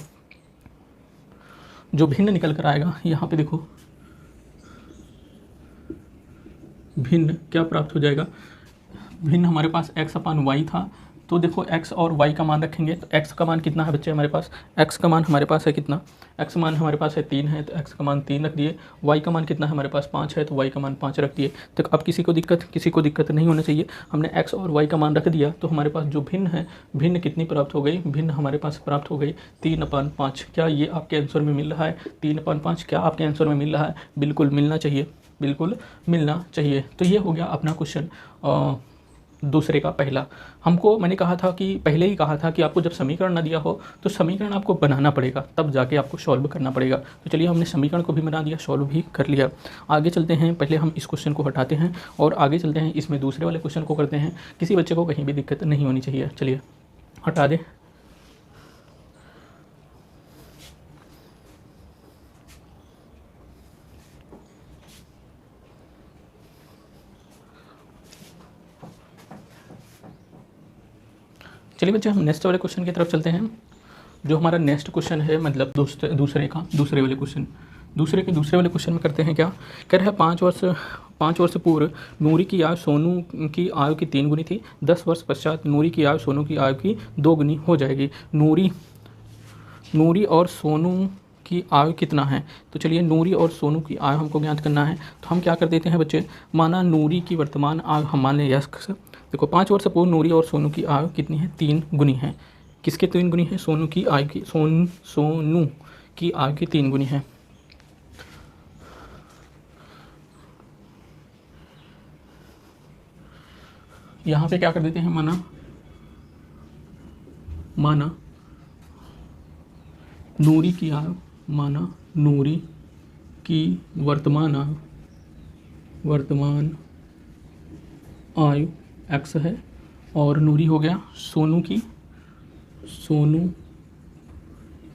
जो भिन्न निकल कर आएगा, यहाँ पे देखो भिन्न क्या प्राप्त हो जाएगा, भिन्न हमारे पास x/y था। तो देखो x और y का मान रखेंगे, तो x का मान कितना है बच्चे हमारे पास, x का मान हमारे पास है कितना, x मान हमारे पास है 3 है, तो x का मान 3 रख दिए। y का मान कितना है हमारे पास 5 है, तो y का मान 5 रख दिए। तो अब किसी को दिक्कत नहीं होना चाहिए। हमने x और y का मान रख दिया, तो हमारे पास जो भिन्न है, भिन्न कितनी प्राप्त हो गई, भिन्न हमारे पास प्राप्त हो गई 3/5। क्या ये आपके आंसर में मिल रहा है, 3/5 क्या आपके आंसर में मिल रहा है, बिल्कुल मिलना चाहिए, बिल्कुल मिलना चाहिए। तो ये हो गया अपना क्वेश्चन दूसरे का पहला। हमको मैंने कहा था कि पहले ही कहा था कि आपको जब समीकरण ना दिया हो तो समीकरण आपको बनाना पड़ेगा, तब जाके आपको सॉल्व करना पड़ेगा। तो चलिए हमने समीकरण को भी बना दिया, सॉल्व भी कर लिया। आगे चलते हैं, पहले हम इस क्वेश्चन को हटाते हैं और आगे चलते हैं, इसमें दूसरे वाले क्वेश्चन को करते हैं। किसी बच्चे को कहीं भी दिक्कत नहीं होनी चाहिए। चलिए हटा दें। चलिए बच्चे हम नेक्स्ट वाले क्वेश्चन की तरफ चलते हैं। जो हमारा नेक्स्ट क्वेश्चन है, मतलब दूसरे वाले क्वेश्चन में करते हैं क्या, कह रहा है 5 वर्ष पूर्व नूरी की आयु सोनू की आयु की 3 गुनी थी। 10 वर्ष पश्चात नूरी की आयु सोनू की आयु की 2 गुनी हो जाएगी। नूरी और सोनू की आयु कितना है। तो चलिए नूरी और सोनू की आयु हमको ज्ञात करना है। तो हम क्या कर देते हैं बच्चे, माना नूरी की वर्तमान आयु हम मान लें x। देखो 5 वर्ष पूर्व नूरी और सोनू की आयु कितनी है, 3 गुनी है। किसके 3 गुनी है, सोनू की आयु की, सोनू की आयु की 3 गुनी है। यहाँ पे क्या कर देते हैं, माना नूरी की आयु, माना नूरी की वर्तमान आयु x है, और नूरी हो गया सोनू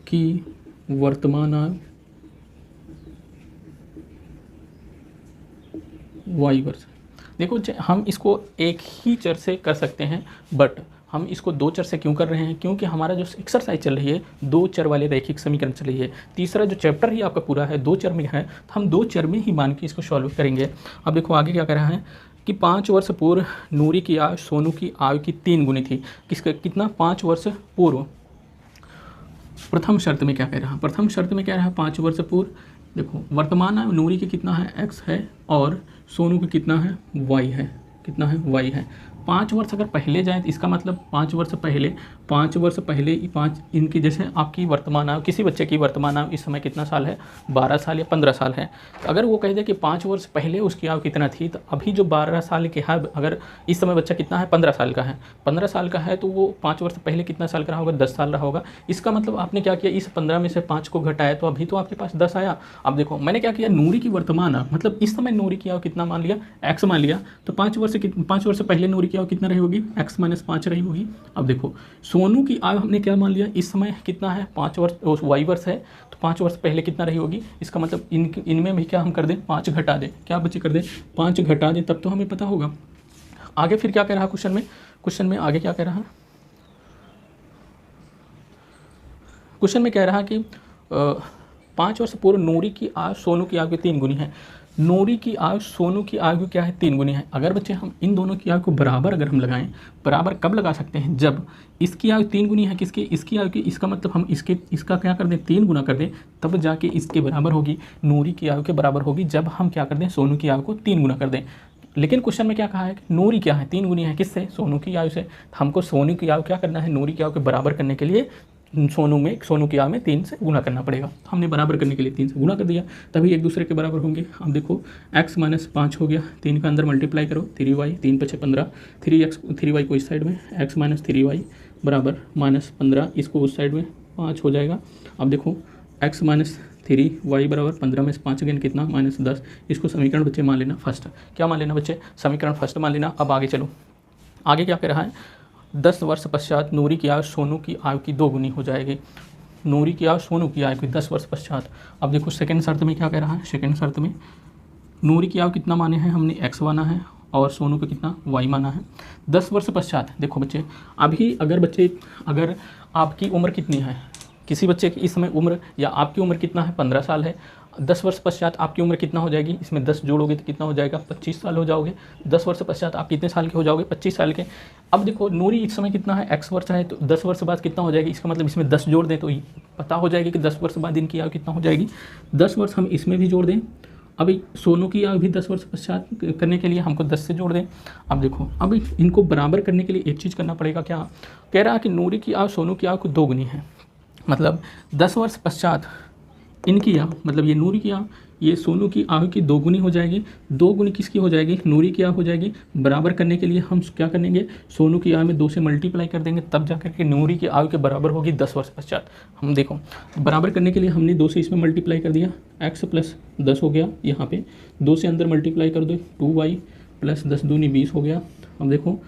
की वर्तमान आयु y वर्ष। देखो हम इसको एक ही चर से कर सकते हैं, बट हम इसको 2 चर से क्यों कर रहे हैं, क्योंकि हमारा जो एक्सरसाइज चल रही है 2 चर वाले रैखिक समीकरण चल रही है। तीसरा जो चैप्टर ही आपका पूरा है 2 चर में है, तो हम 2 चर में ही मान के इसको सॉल्व करेंगे। अब देखो आगे क्या कर रहा है कि 5 वर्ष पूर्व नूरी की आयु सोनू की आयु की 3 गुनी थी। कितना, 5 वर्ष पूर्व। प्रथम शर्त में क्या कह रहा है, 5 वर्ष पूर्व। देखो वर्तमान आयु नूरी की कितना है, x है, और सोनू की कितना है, y है। 5 वर्ष अगर पहले जाए तो इसका मतलब 5 वर्ष पहले इनकी, जैसे आपकी वर्तमान आयु, किसी बच्चे की वर्तमान आयु इस समय कितना साल है, 12 साल या 15 साल है। तो अगर वो कह दे कि 5 वर्ष पहले उसकी आयु कितना थी, तो अभी जो 12 साल के है, अगर इस समय बच्चा कितना है, 15 साल का है, 15 साल का है, तो वो 5 वर्ष पहले कितना साल का रहा होगा, 10 साल रहा होगा। इसका मतलब आपने क्या किया, इस 15 में से 5 को घटाया, तो अभी तो आपके पास 10 आया। अब देखो मैंने क्या किया, नूरी की वर्तमान आयु, मतलब इस समय नूरी की आयु कितना मान लिया, x मान लिया। तो 5 वर्ष पहले नूरी की आयु कितना रही होगी, x - 5 रही होगी। अब देखो सोनू की आयु हमने क्या मान लिया, इस समय कितना है, 5 वर्ष, y वर्ष है, तो 5 वर्ष पहले कितना रही होगी। इसका मतलब इनमें भी क्या हम कर दें, 5 घटा दें, क्या बच्चे कर दें, 5 घटा दें, तब तो हमें पता होगा। आगे फिर क्या कह रहा है क्वेश्चन में आगे क्या कह रहा है, क्वेश्चन में कह रहा है कि 5 वर्ष पूर्व नूरी की आयु सोनू की आयु की 3 गुनी है। नूरी की आयु सोनू की आयु क्या है 3 गुनी है। अगर बच्चे हम इन दोनों की आयु को बराबर अगर हम लगाएं, बराबर कब लगा सकते हैं, जब इसकी आयु 3 गुनी है किसकी, इसकी आयु की, इसका मतलब हम इसका क्या कर दें 3 गुना कर दें, तब जाके इसके बराबर होगी, नूरी की आयु के बराबर होगी, जब हम क्या कर दें सोनू की आयु को 3 गुना कर दें। लेकिन क्वेश्चन में क्या कहा है कि नूरी क्या है 3 गुनी है किससे, सोनू की आयु से। हमको सोनू की आयु क्या करना है, नूरी की आयु के बराबर करने के लिए सोनू की आयु में 3 से गुना करना पड़ेगा। हमने बराबर करने के लिए 3 से गुना कर दिया, तभी एक दूसरे के बराबर होंगे। अब देखो x माइनस 5 हो गया, 3 का अंदर मल्टीप्लाई करो 3y, 3 5 15, 3y को इस साइड में, x माइनस 3y बराबर माइनस 15, इसको उस साइड में 5 हो जाएगा। अब देखो x माइनस 3y बराबर 15 में से 5 अगेन कितना माइनस 10, इसको समीकरण बच्चे मान लेना फर्स्ट। क्या मान लेना बच्चे, समीकरण फर्स्ट मान लेना। अब आगे चलो, आगे क्या कह रहा है, 10 वर्ष पश्चात नूरी की आयु सोनू की आयु की 2 गुनी हो जाएगी। नूरी की आयु सोनू की आयु की 10 वर्ष पश्चात। अब देखो सेकंड शर्त में क्या कह रहा है, सेकंड शर्त में नूरी की आयु कितना माने हैं हमने x माना है और सोनू को कितना y माना है। 10 वर्ष पश्चात देखो बच्चे, अभी अगर आपकी उम्र कितनी है, किसी बच्चे की इस समय उम्र या आपकी उम्र कितना है 15 साल है, 10 वर्ष पश्चात आपकी उम्र कितना हो जाएगी, इसमें 10 जोड़ोगे तो कितना हो जाएगा 25 साल हो जाओगे। 10 वर्ष पश्चात आप कितने साल के हो जाओगे 25 साल के। अब देखो नूरी इस समय कितना है x वर्ष है, तो 10 वर्ष बाद कितना हो जाएगी, इसका मतलब इसमें 10 जोड़ दें तो पता हो जाएगी कि 10 वर्ष बाद इनकी आयु कितना हो जाएगी। 10 वर्ष हम इसमें भी जोड़ दें, अभी सोनू की आयु भी 10 वर्ष पश्चात करने के लिए हमको 10 से जोड़ दें। अब देखो अब इनको बराबर करने के लिए एक चीज़ करना पड़ेगा, क्या कह रहा है कि नूरी की आयु सोनू की आयु को 2 गुनी है, मतलब 10 वर्ष पश्चात इनकी आयु, मतलब ये नूरी की आयु ये सोनू की आयु की 2 गुनी हो जाएगी। 2 गुनी किसकी हो जाएगी, नूरी की आयु हो जाएगी। बराबर करने के लिए हम क्या करेंगे, सोनू की आयु में 2 से मल्टीप्लाई कर देंगे, तब जाकर के नूरी की आयु के बराबर होगी 10 वर्ष पश्चात। हम देखो बराबर करने के लिए हमने 2 से इसमें मल्टीप्लाई कर दिया, x प्लस 10 हो गया, यहाँ पे 2 से अंदर मल्टीप्लाई कर दो 2y प्लस 10 दूनी 20 हो गया। अब देखो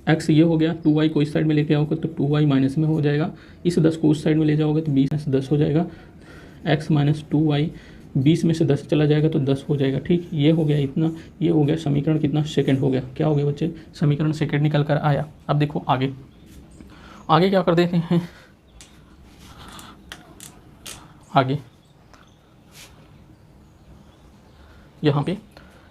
x ये हो गया, 2y को इस साइड में लेके आओगे तो 2y माइनस में हो जाएगा, इस 10 को उस साइड में ले जाओगे तो 20 में 10 हो जाएगा, x माइनस 2y 20 में से 10 चला जाएगा तो 10 हो जाएगा। ठीक, ये हो गया इतना, ये हो गया समीकरण कितना सेकंड हो गया। क्या हो गया बच्चे, समीकरण सेकंड निकल कर आया। अब देखो आगे क्या कर देते हैं, आगे यहाँ पे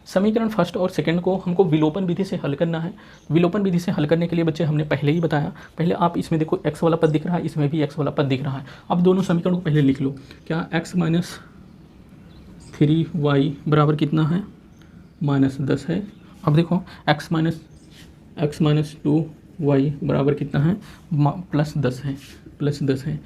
समीकरण फर्स्ट और सेकंड को हमको विलोपन विधि से हल करना है। विलोपन विधि से हल करने के लिए बच्चे हमने पहले ही बताया, पहले आप इसमें देखो x वाला पद दिख रहा है, इसमें भी x वाला पद दिख रहा है। अब दोनों समीकरण को पहले लिख लो, क्या x माइनस 3y बराबर कितना है माइनस 10 है। अब देखो x माइनस 2y बराबर कितना है प्लस 10 है।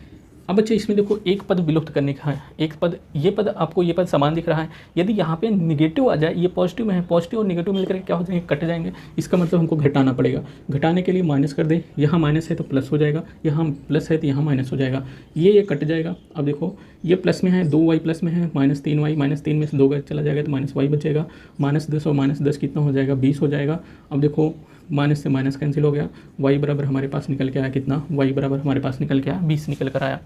अब बच्चे इसमें देखो एक पद विलुप्त करने का है, एक पद, ये पद आपको ये पद समान दिख रहा है, यदि यहाँ पे निगेटिव आ जाए, ये पॉजिटिव में है, पॉजिटिव और निगेटिव मिलकर क्या हो जाएंगे, कट जाएंगे, इसका मतलब हमको घटाना पड़ेगा। घटाने के लिए माइनस कर दें, यहाँ माइनस है तो प्लस हो जाएगा, यहाँ प्लस है तो यहाँ माइनस हो जाएगा, ये कट जाएगा। अब देखो ये प्लस में है, 2y प्लस में है, माइनस 3y, माइनस 3 में से 2 चला जाएगा तो माइनस y बचेगा, माइनस 10 और माइनस 10 कितना हो जाएगा 20 हो जाएगा। अब देखो माइनस से माइनस कैंसिल हो गया, y बराबर हमारे पास निकल के आया कितना, y बराबर हमारे पास निकल के आया 20 निकल कर आया।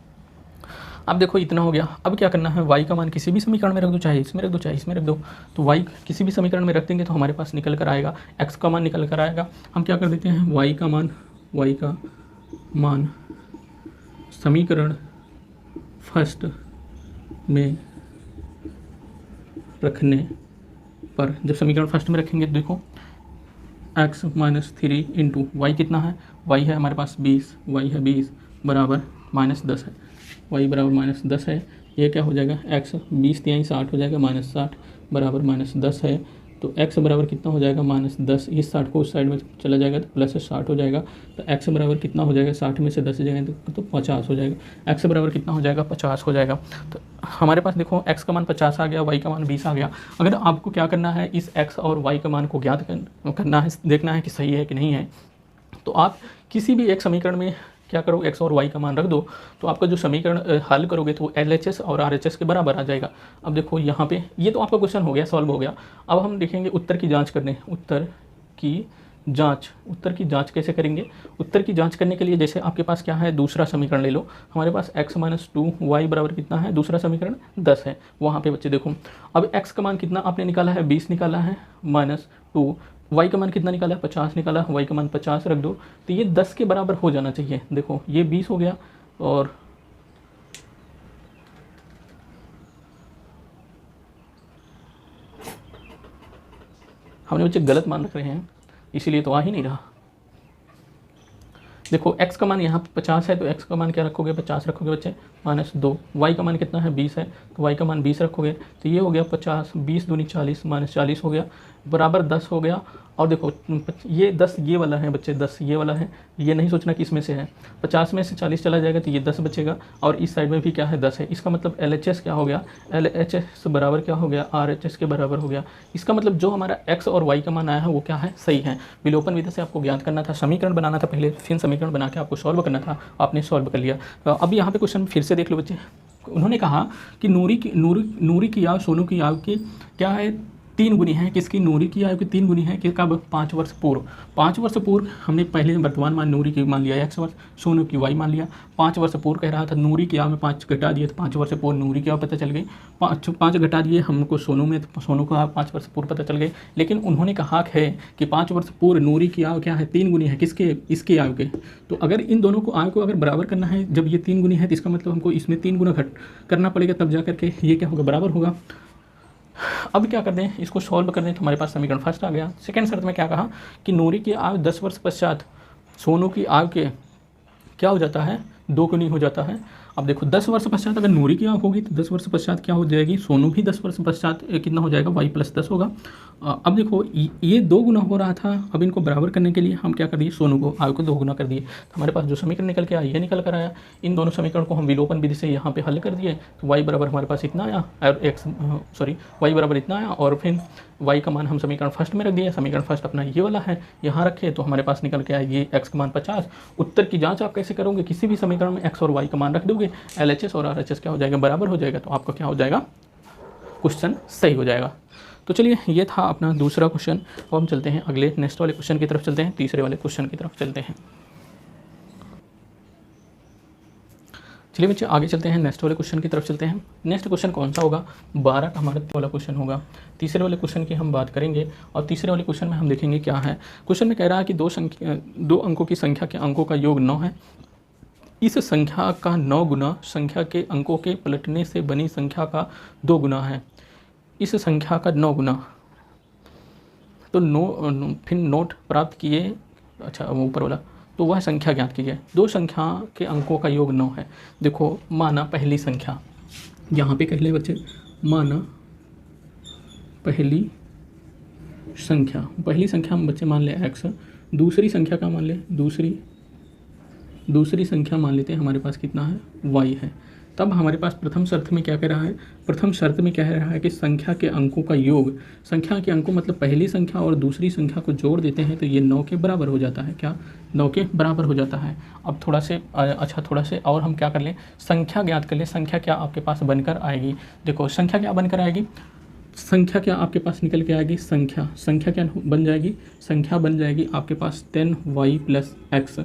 अब देखो इतना हो गया। अब क्या करना है, y का मान किसी भी समीकरण में रख दो, चाहे इसमें रख दो चाहे इसमें रख दो, तो y किसी भी समीकरण में रख देंगे तो हमारे पास निकल कर आएगा, x का मान निकल कर आएगा। हम क्या कर देते हैं, y का मान समीकरण फर्स्ट में रखने पर, जब समीकरण फर्स्ट में रखेंगे तो देखो x माइनस 3 इंटू वाई कितना है, y है हमारे पास 20, y है 20 बराबर माइनस 10 है, y बराबर माइनस 10 है। ये क्या हो जाएगा, x 20 तिहाई 60 हो जाएगा, माइनस 60 बराबर माइनस 10 है, तो x बराबर कितना हो जाएगा माइनस 10, इस 60 को उस साइड में चला जाएगा तो प्लस 60 हो जाएगा, तो x बराबर कितना हो जाएगा, 60 में से 10 जाएगा तो 50 हो जाएगा, x बराबर कितना हो जाएगा 50 हो जाएगा। तो हमारे पास देखो x का मान 50 आ गया, y का मान 20 आ गया। अगर आपको क्या करना है, इस x और y के मान को ज्ञात करना है, देखना है कि सही है कि नहीं है, तो आप किसी भी एक समीकरण में क्या करो, x और y का मान रख दो, तो आपका जो समीकरण हल करोगे तो LHS और RHS के बराबर आ जाएगा। अब देखो यहाँ पे ये तो आपका क्वेश्चन हो गया, सॉल्व हो गया। अब हम देखेंगे उत्तर की जांच करने, उत्तर की जांच कैसे करेंगे। उत्तर की जांच करने के लिए जैसे आपके पास क्या है, दूसरा समीकरण ले लो, हमारे पास x माइनस 2y बराबर कितना है, दूसरा समीकरण 10 है। वहाँ पे बच्चे देखो अब x का मान कितना आपने निकाला है, 20 निकाला है, माइनस 2, y का मान कितना निकाला है, 50 निकाला है, y का मान 50 रख दो, तो ये 10 के बराबर हो जाना चाहिए। देखो ये 20 हो गया और हमने बच्चे गलत मान रख रहे हैं, इसीलिए तो आ ही नहीं रहा। देखो x का मान यहाँ 50 है तो x का मान क्या रखोगे, 50 रखोगे बच्चे, -2। y का मान कितना है, 20 है तो y का मान 20 रखोगे, तो ये हो गया 50, 20 दूनी 40, -40 हो गया, बराबर 10 हो गया। और देखो ये 10 ये वाला है बच्चे, 10 ये वाला है, ये नहीं सोचना कि इसमें से है। 50 में से 40 चला जाएगा तो ये 10 बचेगा, और इस साइड में भी क्या है, 10 है। इसका मतलब LHS क्या हो गया, LHS बराबर क्या हो गया, RHS के बराबर हो गया। इसका मतलब जो हमारा x और y का मान आया है वो क्या है, सही है। विलोपन विधि से आपको ज्ञात करना था, समीकरण बनाना था पहले, फिर समीकरण बना के आपको सॉल्व करना था, आपने सॉल्व कर लिया। अब यहाँ पे क्वेश्चन फिर से देख लो बच्चे। उन्होंने कहा कि नूरी की आयु सोनू की आयु की क्या है, 3 गुनी है। किसकी, नूरी की आयु की 3 गुनी है कि कब, 5 वर्ष पूर्व। 5 वर्ष पूर्व हमने पहले वर्तमान मान नूरी की मान लिया x वर्ष, सोनू की y मान लिया। 5 वर्ष पूर्व कह रहा था, नूरी की आयु में 5 घटा दिए तो 5 वर्ष पूर्व नूरी की आयु पता चल गई। 5 घटा दिए हमको सोनू में, तो सोनू का 5 वर्ष पूर्व पता चल गई। लेकिन उन्होंने कहा है कि 5 वर्ष पूर्व नूरी की आयु क्या है, 3 गुनी है। किसके, इसकी आयु के। तो अगर इन दोनों को आयु को अगर बराबर करना है, जब ये 3 गुनी है तो इसका मतलब हमको इसमें 3 गुना घट करना पड़ेगा, तब जा करके ये क्या होगा, बराबर होगा। अब क्या कर दें, इसको सॉल्व कर दें तो हमारे पास समीकरण फर्स्ट आ गया। सेकंड शर्त में क्या कहा कि नूरी की आयु 10 वर्ष पश्चात सोनू की आयु के क्या हो जाता है, 2 गुनी हो जाता है। अब देखो 10 वर्ष पश्चात अगर नूरी की आयु होगी तो 10 वर्ष पश्चात क्या हो जाएगी, सोनू भी 10 वर्ष पश्चात कितना हो जाएगा, y + 10 होगा। अब देखो ये 2 गुना हो रहा था, अब इनको बराबर करने के लिए हम क्या कर दिए, सोनू को आयु को 2 गुना कर दिए, तो हमारे पास जो समीकरण निकल के आया ये निकल कर आया। इन दोनों समीकरण को हम विलोपन विधि से यहाँ पे हल कर दिए, तो y बराबर हमारे पास इतना आया, और y बराबर इतना आया, और फिर y का मान हम समीकरण फर्स्ट में रख दिए। समीकरण फर्स्ट अपना ये वाला है, यहाँ रखे तो हमारे पास निकल के आया ये x का मान 50। उत्तर की जाँच आप कैसे करोगे, किसी भी समीकरण में x और y का मान रख दोगे, LHS और RHS क्या हो जाएगा, बराबर हो जाएगा, तो आपका क्या हो जाएगा, क्वेश्चन सही हो जाएगा। तो चलिए ये था अपना दूसरा क्वेश्चन। अब हम चलते हैं अगले नेक्स्ट वाले क्वेश्चन की तरफ चलते हैं, तीसरे वाले क्वेश्चन की तरफ चलते हैं। चलिए बच्चे आगे चलते हैं, नेक्स्ट वाले क्वेश्चन की तरफ चलते हैं। नेक्स्ट क्वेश्चन कौन सा होगा, 12 का हमारा वाला क्वेश्चन होगा। तीसरे वाले क्वेश्चन की हम बात करेंगे, और तीसरे वाले क्वेश्चन में हम देखेंगे क्या है। क्वेश्चन में कह रहा है कि 2 अंकों की संख्या के अंकों का योग 9 है। इस संख्या का 9 गुना संख्या के अंकों के पलटने से बनी संख्या का 2 गुना है। इस संख्या का 9 गुना, तो फिर नोट प्राप्त किए, अच्छा ऊपर वाला, तो वह संख्या ज्ञात कीजिए। 2 संख्या के अंकों का योग 9 है। देखो माना पहली संख्या, यहाँ पे कह ले बच्चे, माना पहली संख्या हम बच्चे मान ले x, दूसरी संख्या का मान ले, दूसरी संख्या मान लेते हैं हमारे पास कितना है, y है। तब हमारे पास प्रथम शर्त में क्या कह रहा है, प्रथम शर्त में कह रहा है कि संख्या के अंकों का योग, संख्या के अंकों मतलब पहली संख्या और दूसरी संख्या को जोड़ देते हैं तो ये 9 के बराबर हो जाता है। क्या, 9 के बराबर हो जाता है। अब थोड़ा से और हम क्या कर लें, संख्या ज्ञात कर लें। संख्या क्या आपके पास बनकर आएगी, देखो संख्या क्या बनकर आएगी, संख्या क्या आपके पास निकल के आएगी, संख्या क्या बन जाएगी, संख्या बन जाएगी आपके पास 10y + x।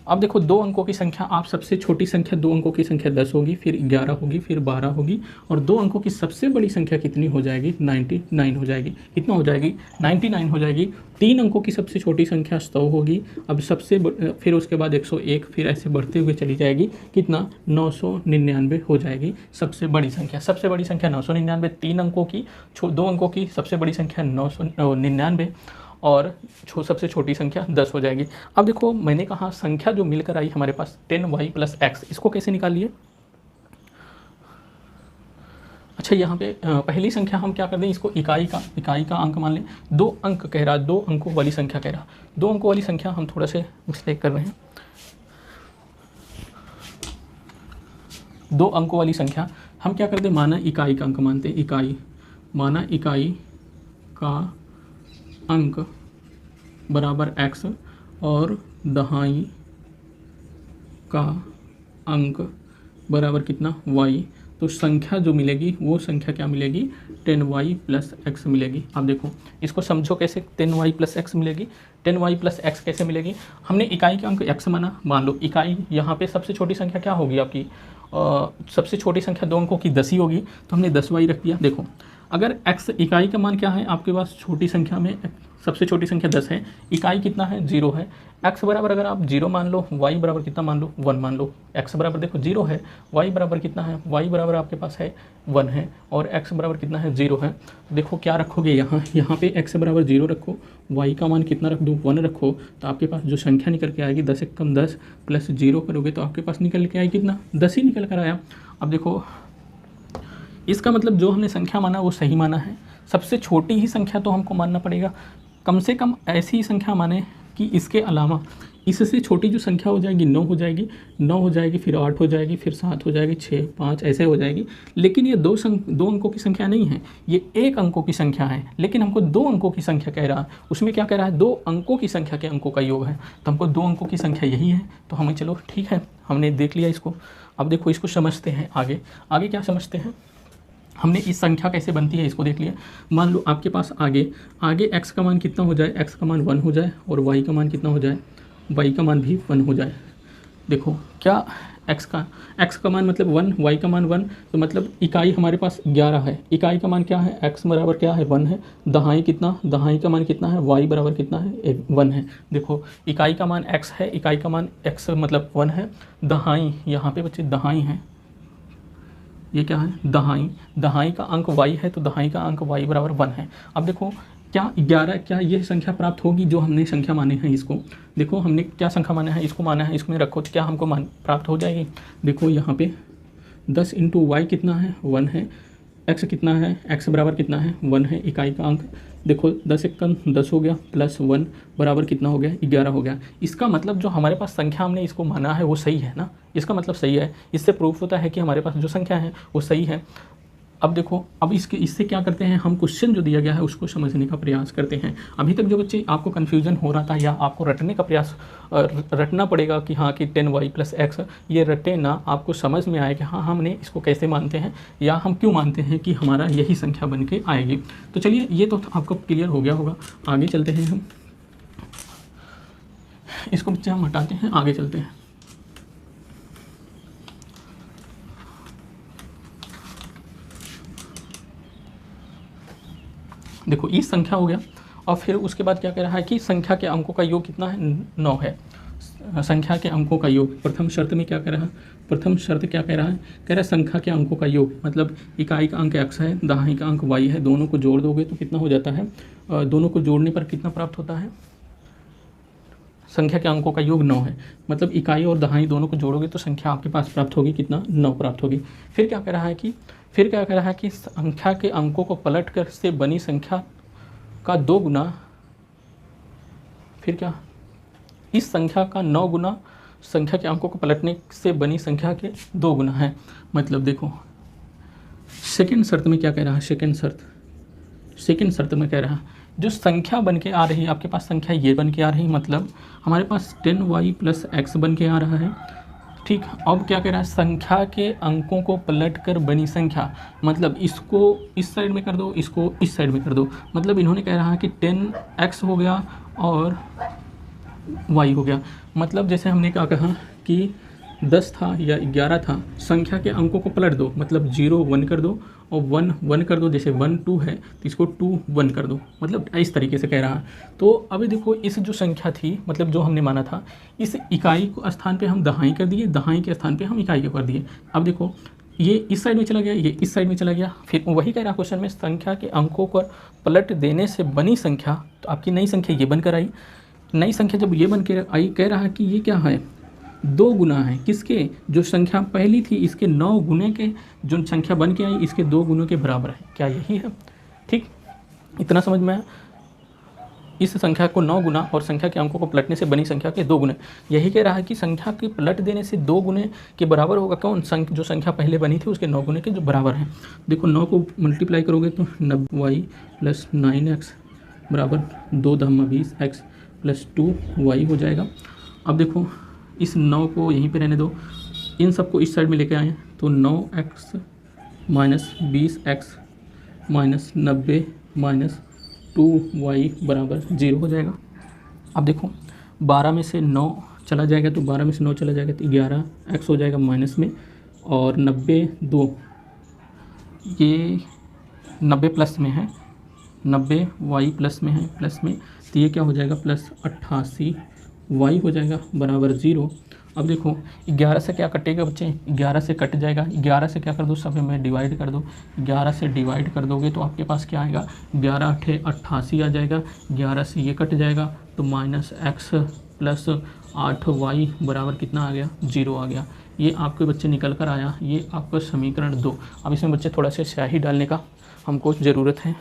अब देखो 2 अंकों की संख्या, आप सबसे छोटी संख्या 2 अंकों की संख्या 10 होगी, फिर 11 होगी, फिर 12 होगी, और 2 अंकों की सबसे बड़ी संख्या कितनी हो जाएगी, 99 हो जाएगी। कितना हो जाएगी, 99 हो जाएगी। 3 अंकों की सबसे छोटी संख्या 100 होगी, अब फिर उसके बाद 101, फिर ऐसे बढ़ते हुए चली जाएगी, कितना, 999 हो जाएगी सबसे बड़ी संख्या। सबसे बड़ी संख्या 999, 3 अंकों की 2 अंकों की सबसे बड़ी संख्या 999, और सबसे छोटी संख्या 10 हो जाएगी। अब देखो मैंने कहा संख्या जो मिलकर आई हमारे पास 10y + x, इसको कैसे निकालिए। अच्छा यहाँ पे पहली संख्या हम क्या कर दें, इसको इकाई का अंक मान लें। 2 अंक कह रहा, 2 अंकों वाली संख्या कह रहा, 2 अंकों वाली संख्या हम थोड़ा से मिस्टेक कर रहे हैं। 2 अंकों वाली संख्या हम क्या करते, माना इकाई का अंक मानते, माना इकाई का अंक बराबर x, और दहाई का अंक बराबर कितना, y। तो संख्या जो मिलेगी वो संख्या क्या मिलेगी, 10y + x मिलेगी। अब देखो इसको समझो कैसे 10y + x मिलेगी। 10y + x कैसे मिलेगी, हमने इकाई का अंक x माना, मान लो इकाई यहाँ पे सबसे छोटी संख्या क्या होगी आपकी, सबसे छोटी संख्या 2 अंकों की 10 ही होगी, तो हमने 10y रख दिया। देखो अगर x इकाई का मान क्या है आपके पास, छोटी संख्या में सबसे छोटी संख्या 10 है, इकाई कितना है 0 है। x बराबर अगर आप 0 मान लो, y बराबर कितना मान लो 1 मान लो। x बराबर देखो 0 है, y बराबर कितना है, y बराबर आपके पास है 1 है, और x बराबर कितना है 0 है। देखो क्या रखोगे यहाँ पे x बराबर 0 रखो, y का मान कितना रख दो 1 रखो, तो आपके पास जो संख्या निकल के आएगी 10 × 10 प्लस 0 करोगे तो आपके पास निकल के आएगी कितना, 10 ही निकल कर आया। अब देखो इसका मतलब जो हमने संख्या माना वो सही माना है। सबसे छोटी ही संख्या तो हमको मानना पड़ेगा, कम से कम ऐसी ही संख्या माने कि इसके अलावा इससे छोटी जो संख्या हो जाएगी 9 हो जाएगी, 9 हो जाएगी, फिर 8 हो जाएगी, फिर 7 हो जाएगी, 6, 5 ऐसे हो जाएगी। लेकिन ये दो अंकों की संख्या नहीं है, ये 1 अंकों की संख्या है। लेकिन हमको 2 अंकों की संख्या कह रहा है, उसमें क्या कह रहा है 2 अंकों की संख्या के अंकों का योग है, तो हमको 2 अंकों की संख्या यही है। तो हमें चलो ठीक है, हमने देख लिया इसको। अब देखो इसको समझते हैं आगे। आगे क्या समझते हैं, हमने इस संख्या कैसे बनती है इसको देख लिया। मान लो आपके पास आगे x का मान कितना हो जाए, x का मान 1 हो जाए, और y का मान कितना हो जाए, y का मान भी 1 हो जाए। देखो क्या x का मान मतलब 1, y का मान 1, तो मतलब इकाई हमारे पास 11 है। इकाई का मान क्या है, x बराबर क्या है 1 है। दहाई कितना, दहाई का मान कितना है, y बराबर कितना है 1 है। देखो इकाई का मान x है, इकाई का मान x मतलब 1 है। दहाई यहाँ पे बच्चे दहाई है, ये क्या है दहाई, दहाई का अंक y है, तो दहाई का अंक y बराबर 1 है। अब देखो क्या 11, क्या ये संख्या प्राप्त होगी जो हमने संख्या माने हैं इसको। देखो हमने क्या संख्या माना है, इसको माना है, इसमें रखो तो क्या हमको मान प्राप्त हो जाएगी। देखो यहाँ पे 10 × y कितना है 1 है, x कितना है, x बराबर कितना है 1 है, इकाई का अंक देखो 10 × 10 हो गया, प्लस 1 बराबर कितना हो गया 11 हो गया। इसका मतलब जो हमारे पास संख्या हमने इसको माना है वो सही है ना, इसका मतलब सही है। इससे प्रूफ होता है कि हमारे पास जो संख्या है वो सही है। अब देखो अब इससे क्या करते हैं, हम क्वेश्चन जो दिया गया है उसको समझने का प्रयास करते हैं। अभी तक जो बच्चे आपको कन्फ्यूजन हो रहा था या आपको रटने का प्रयास रटना पड़ेगा कि हाँ कि 10y + x, ये रटे ना, आपको समझ में आए कि हाँ हमने इसको कैसे मानते हैं या हम क्यों मानते हैं कि हमारा यही संख्या बन के आएगी। तो चलिए ये तो आपको क्लियर हो गया होगा। आगे चलते हैं, हम इसको बच्चे हम हटाते हैं, आगे चलते हैं। देखो इस संख्या हो गया, और फिर उसके बाद क्या कह रहा है कि संख्या के अंकों का योग कितना है 9 है। संख्या के अंकों का योग प्रथम शर्त में क्या कह रहा है, प्रथम शर्त क्या कह रहा है, कह रहा है संख्या के अंकों का योग, मतलब इकाई का अंक x है, दहाई का अंक y है, दोनों को जोड़ दोगे तो कितना हो जाता है, दोनों को जोड़ने पर कितना प्राप्त होता है, संख्या के अंकों का योग 9 है। मतलब इकाई और दहाई दोनों को जोड़ोगे तो संख्या आपके पास प्राप्त होगी कितना, 9 प्राप्त होगी। फिर क्या कह रहा है कि संख्या के अंकों को पलट कर से बनी संख्या का 2 गुना, फिर क्या, इस संख्या का 9 गुना संख्या के अंकों को पलटने से बनी संख्या के 2 गुना है। मतलब देखो सेकंड शर्त में क्या कह रहा है, सेकंड शर्त में कह रहा है जो संख्या बन के आ रही है आपके पास, संख्या ये बन के आ रही है, मतलब हमारे पास 10y + x बन के आ रहा है। ठीक, अब क्या कह रहा है, संख्या के अंकों को पलट कर बनी संख्या, मतलब इसको इस साइड में कर दो, इसको इस साइड में कर दो। मतलब इन्होंने कह रहा है कि 10x हो गया और y हो गया। मतलब जैसे हमने क्या कहा कि 10 था या 11 था, संख्या के अंकों को पलट दो, मतलब 0 1 कर दो और 1 1 कर दो। जैसे 1 2 है तो इसको 2 1 कर दो, मतलब इस तरीके से कह रहा है। तो अभी देखो इस जो संख्या थी, मतलब जो हमने माना था, इस इकाई को स्थान पे हम दहाई कर दिए, दहाई के स्थान पे हम इकाई को कर दिए। अब देखो ये इस साइड में चला गया, ये इस साइड में चला गया। फिर वही कह रहा क्वेश्चन में, संख्या के अंकों को पलट देने से बनी संख्या, तो आपकी नई संख्या ये बनकर आई। नई संख्या जब ये बन के आई, कह रहा है कि ये क्या है, 2 गुना है किसके, जो संख्या पहली थी इसके 9 गुने के, जो संख्या बन के आई इसके 2 गुनों के बराबर है। क्या यही है? ठीक, इतना समझ में आया। इस संख्या को 9 गुना और संख्या के अंकों को पलटने से बनी संख्या के 2 गुने, यही कह रहा है कि संख्या के पलट देने से 2 गुने के बराबर होगा कौन, जो संख्या पहले बनी थी उसके 9 गुने के जो बराबर हैं। देखो 9 को मल्टीप्लाई करोगे तो 9y + 9x बराबर 2 × 20x + 2y हो जाएगा। अब देखो इस 9 को यहीं पे रहने दो, इन सबको इस साइड में लेके आए तो 9x - 20x - 90 - 2y बराबर 0 हो जाएगा। अब देखो 12 में से 9 चला जाएगा तो 12 में से 9 चला जाएगा तो 11x हो जाएगा माइनस में, और 90 2, ये 90 प्लस में है, 90 वाई प्लस में है, प्लस में, तो ये क्या हो जाएगा प्लस 88 वाई हो जाएगा बराबर 0। अब देखो 11 से क्या कटेगा बच्चे, 11 से कट जाएगा, 11 से क्या कर दो सब में डिवाइड कर दो, 11 से डिवाइड कर दोगे तो आपके पास क्या आएगा 11 × 88 आ जाएगा, 11 से ये कट जाएगा तो -x प्लस 8y बराबर कितना आ गया 0 आ गया। ये आपके बच्चे निकल कर आया, ये आपका समीकरण 2। अब इसमें बच्चे थोड़ा सा स्याही डालने का हमको ज़रूरत है।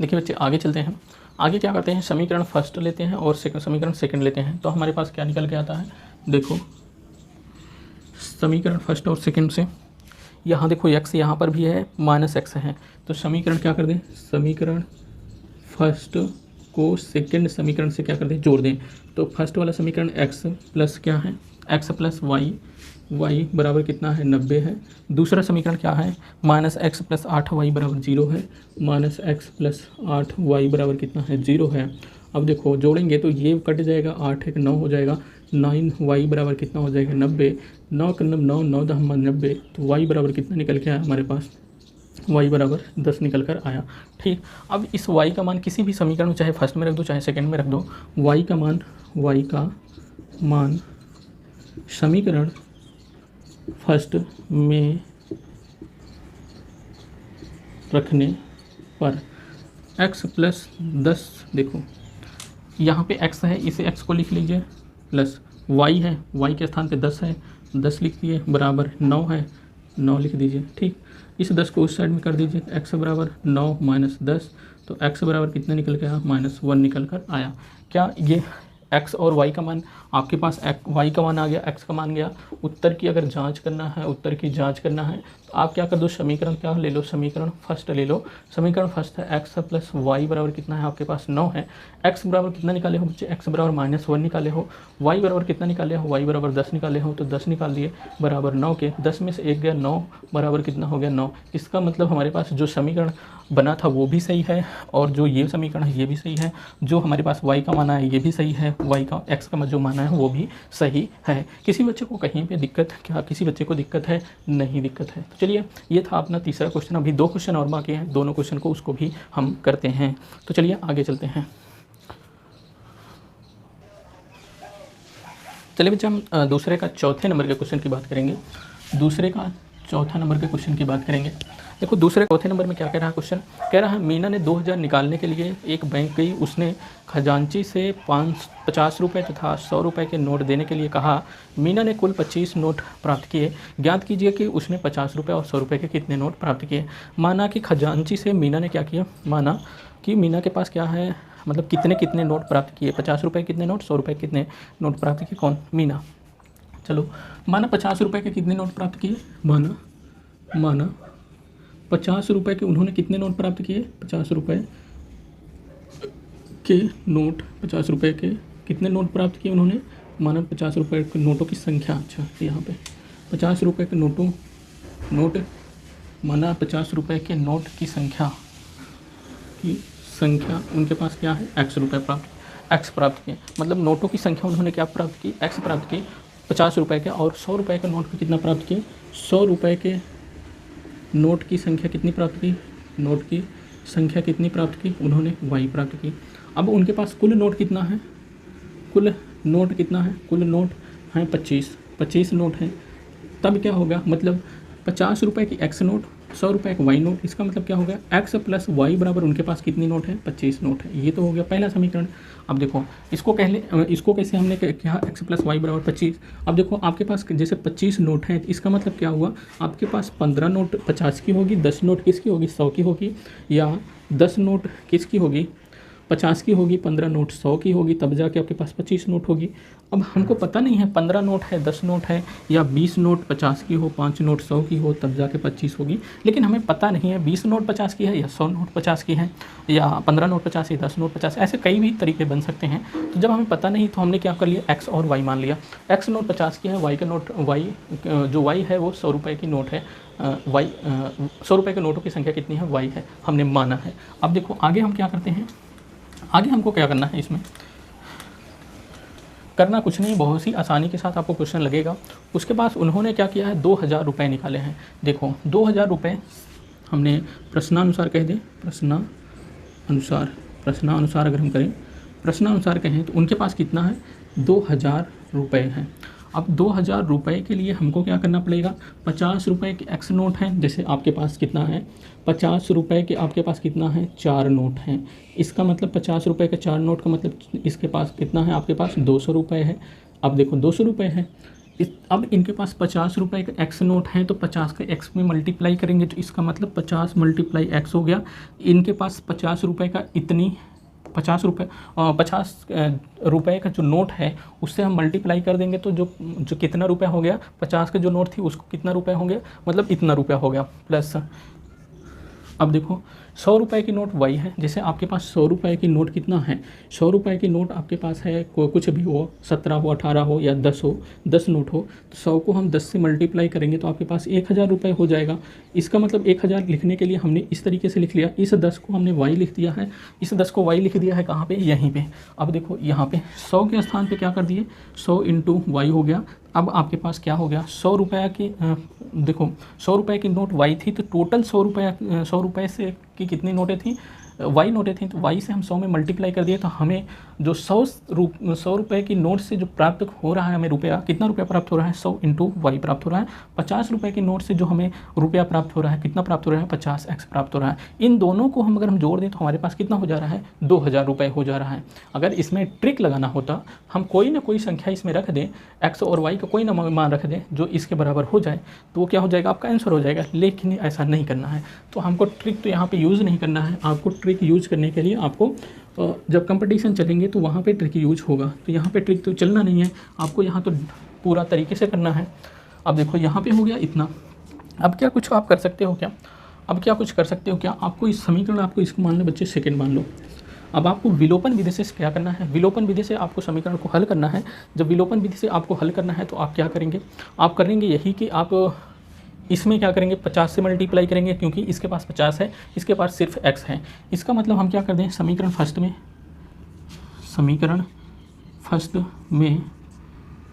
देखिए बच्चे आगे चलते हैं, आगे क्या करते हैं, समीकरण फर्स्ट लेते हैं और समीकरण सेकंड लेते हैं, तो हमारे पास क्या निकल के आता है, देखो समीकरण फर्स्ट और सेकंड से, यहाँ देखो x यहाँ पर भी है, -x है, तो समीकरण क्या कर दें, समीकरण फर्स्ट को सेकंड समीकरण से क्या कर दें, जोड़ दें। तो फर्स्ट वाला समीकरण x प्लस क्या है, x प्लस y बराबर कितना है 90 है। दूसरा समीकरण क्या है, -x प्लस 8y बराबर 0 है, -x प्लस 8y बराबर कितना है 0 है। अब देखो जोड़ेंगे तो ये कट जाएगा, 8 1 9 हो जाएगा, 9y बराबर कितना हो जाएगा 90, 9 × 9 9 10 90, तो y बराबर कितना निकल के आया हमारे पास, y बराबर 10 निकल कर आया। ठीक, अब इस y का मान किसी भी समीकरण में चाहे फर्स्ट में रख दो चाहे सेकंड में रख दो, y का मान समीकरण फर्स्ट में रखने पर x प्लस 10, देखो यहाँ पे x है, इसे x को लिख लीजिए, प्लस y है, y के स्थान पे 10 है, 10 लिख दिए, बराबर 9 है, 9 लिख दीजिए। ठीक, इस 10 को उस साइड में कर दीजिए, x बराबर 9 - 10, तो x बराबर कितना निकल के आया -1 निकल कर आया। क्या ये x और y का मान आपके पास, y का मान आ गया, x का मान गया। उत्तर की अगर जांच करना है, उत्तर की जांच करना है तो आप क्या कर दो, समीकरण क्या ले लो, समीकरण फर्स्ट ले लो। समीकरण फर्स्ट है x प्लस y बराबर कितना है आपके पास 9 है। x बराबर कितना निकाले हो बच्चे, x बराबर -1 निकाले हो। y बराबर कितना निकाले हो, y बराबर 10 निकाले हो, तो 10 निकाल दिए बराबर 9 के, 10 में से 1 गया 9 बराबर कितना हो गया 9। इसका मतलब हमारे पास जो समीकरण बना था वो भी सही है और जो ये समीकरण है ये भी सही है, जो हमारे पास y का माना है ये भी सही है, y का x का जो माना है वो भी सही है। किसी बच्चे को कहीं पे दिक्कत, क्या किसी बच्चे को दिक्कत है, नहीं दिक्कत है। तो चलिए ये था अपना तीसरा क्वेश्चन, अभी 2 क्वेश्चन और बाकी हैं, दोनों क्वेश्चन को उसको भी हम करते हैं। तो चलिए आगे चलते हैं। चलिए बच्चे हम दूसरे का चौथे नंबर के क्वेश्चन की बात करेंगे, दूसरे का चौथा नंबर के क्वेश्चन की बात करेंगे। देखो दूसरे चौथे नंबर में क्या कह रहा है क्वेश्चन, कह रहा है मीना ने 2000 निकालने के लिए एक बैंक गई, उसने खजांची से 50 रुपये तथा 100 रुपये के नोट देने के लिए कहा। मीना ने कुल 25 नोट प्राप्त किए, ज्ञात कीजिए कि उसने 50 रुपये और 100 रुपये के कितने नोट प्राप्त किए। माना कि खजांची से मीना ने क्या किया, माना कि मीना के पास क्या है, मतलब कितने नोट प्राप्त किए, 50 रुपये कितने नोट, 100 रुपये कितने नोट प्राप्त किए, कौन, मीना। चलो माना 50 रुपये के कितने नोट प्राप्त किए, माना 50 रुपये के उन्होंने कितने नोट प्राप्त किए, 50 रुपये के नोट, 50 रुपये के कितने नोट प्राप्त किए उन्होंने, माना 50 रुपये के नोटों की संख्या, अच्छा यहाँ पे 50 रुपये के नोट माना 50 रुपये के नोट की संख्या उनके पास क्या है, x रुपये प्राप्त किए, मतलब नोटों की संख्या उन्होंने क्या प्राप्त की, x प्राप्त की 50 रुपये के, और 100 रुपये के नोट को कितना प्राप्त किए, 100 रुपये के नोट की संख्या कितनी प्राप्त की, नोट की संख्या कितनी प्राप्त की उन्होंने, y प्राप्त की। अब उनके पास कुल नोट कितना है, कुल नोट हैं 25 नोट हैं। तब क्या होगा, मतलब 50 रुपये की x नोट, 100 रुपये का y नोट, इसका मतलब क्या होगा, x प्लस y बराबर उनके पास कितनी नोट है, 25 नोट है। ये तो हो गया पहला समीकरण। अब देखो इसको कैसे हमने क्या, x प्लस वाई बराबर 25। अब देखो आपके पास जैसे 25 नोट हैं, इसका मतलब क्या हुआ, आपके पास 15 नोट 50 की होगी, 10 नोट किसकी होगी, 100 की होगी, या 10 नोट किसकी होगी, 50 की होगी, 15 नोट 100 की होगी, तब जाके आपके पास 25 नोट होगी। अब हमको पता नहीं है 15 नोट है, 10 नोट है, या 20 नोट 50 की हो, 5 नोट 100 की हो, तब जाके 25 होगी। लेकिन हमें पता नहीं है 20 नोट 50 की है, या 100 नोट 50 की है, या 15 नोट 50 या 10 नोट 50, ऐसे कई भी तरीके बन सकते हैं। तो जब हमें पता नहीं तो हमने क्या कर लिया, x और y मान लिया। x नोट 50 की है, जो y है वो 100 रुपये की नोट है, 100 रुपये के नोटों की संख्या कितनी है, y है, हमने माना है। अब देखो आगे हम क्या करते हैं, आगे हमको क्या करना है इसमें, करना कुछ नहीं, बहुत ही आसानी के साथ आपको क्वेश्चन लगेगा। उसके बाद उन्होंने क्या किया है, 2000 रुपये निकाले हैं। देखो 2000 रुपये हमने प्रश्नानुसार कह दें, प्रश्नानुसार अगर हम करें, प्रश्नानुसार कहें तो उनके पास कितना है, 2000 रुपये हैं। अब 2000 रुपये के लिए हमको क्या करना पड़ेगा, 50 रुपये के एक्स नोट हैं, जैसे आपके पास कितना है, 50 रुपये के आपके पास कितना है, 4 नोट हैं। इसका मतलब 50 रुपये के 4 नोट का मतलब इसके पास कितना है, आपके पास 200 रुपये है। अब देखो 200 रुपये है, अब इनके पास 50 रुपये का एक्स नोट है, तो 50 का एक्स में मल्टीप्लाई करेंगे तो इसका मतलब 50 × x हो गया। इनके पास 50 रुपये का 50 रुपये का जो नोट है उससे हम मल्टीप्लाई कर देंगे तो जो कितना रुपया हो गया, 50 का जो नोट थी उसको कितना रुपया हो गया, मतलब इतना रुपया हो गया प्लस। अब देखो 100 रुपये की नोट वही है, जैसे आपके पास 100 रुपये की नोट कितना है, 100 रुपये की नोट आपके पास है, कुछ भी हो, 17 हो, 18 हो या 10 हो, 10 नोट हो, तो 100 को हम 10 से मल्टीप्लाई करेंगे तो आपके पास 1000 रुपये हो जाएगा। इसका मतलब 1000 लिखने के लिए हमने इस तरीके से लिख लिया, इस 10 को हमने y लिख दिया है, इस 10 को y लिख दिया है कहाँ पे, यहीं पे। अब देखो यहाँ पे 100 के स्थान पे क्या कर दिए, 100 × y हो गया। अब आपके पास क्या हो गया, 100 रुपये की देखो 100 रुपये की नोट y थी, तो टोटल 100 रुपये से की कितनी नोटें थी, y नोटें थी, तो y से हम 100 में मल्टीप्लाई कर दिए तो हमें जो 100 रुपये की नोट से जो प्राप्त हो रहा है हमें रुपया, कितना रुपया प्राप्त हो रहा है, 100 × y प्राप्त हो रहा है। 50 रुपये की नोट से जो हमें रुपया प्राप्त हो रहा है, कितना प्राप्त हो रहा है, 50x प्राप्त हो रहा है। इन दोनों को हम अगर हम जोड़ दें तो हमारे पास कितना हो जा रहा है, 2000 रुपये हो जा रहा है। अगर इसमें ट्रिक लगाना होता, हम कोई ना कोई संख्या इसमें रख दें, x और y का कोई ना मान रख दें जो इसके बराबर हो जाए, तो वो क्या हो जाएगा, आपका आंसर हो जाएगा। लेकिन ऐसा नहीं करना है, तो हमको ट्रिक तो यहाँ पे यूज़ नहीं करना है। आपको ट्रिक यूज़ करने के लिए आपको जब कंपटीशन चलेंगे तो वहाँ पे ट्रिक यूज होगा, तो यहाँ पे ट्रिक तो चलना नहीं है, आपको यहाँ तो पूरा तरीके से करना है। अब देखो यहाँ पे हो गया इतना। अब क्या कुछ आप कर सकते हो क्या, अब क्या कुछ कर सकते हो क्या, आपको इस समीकरण, आपको इसको मान लो बच्चे सेकंड मान लो। अब आपको विलोपन विधि से क्या करना है, विलोपन विधि से आपको समीकरण को हल करना है। जब विलोपन विधि से आपको हल करना है तो आप क्या करेंगे, आप करेंगे यही कि आप इसमें क्या करेंगे, 50 से मल्टीप्लाई करेंगे, क्योंकि इसके पास 50 है, इसके पास सिर्फ x है। इसका मतलब हम क्या कर दें, समीकरण फर्स्ट में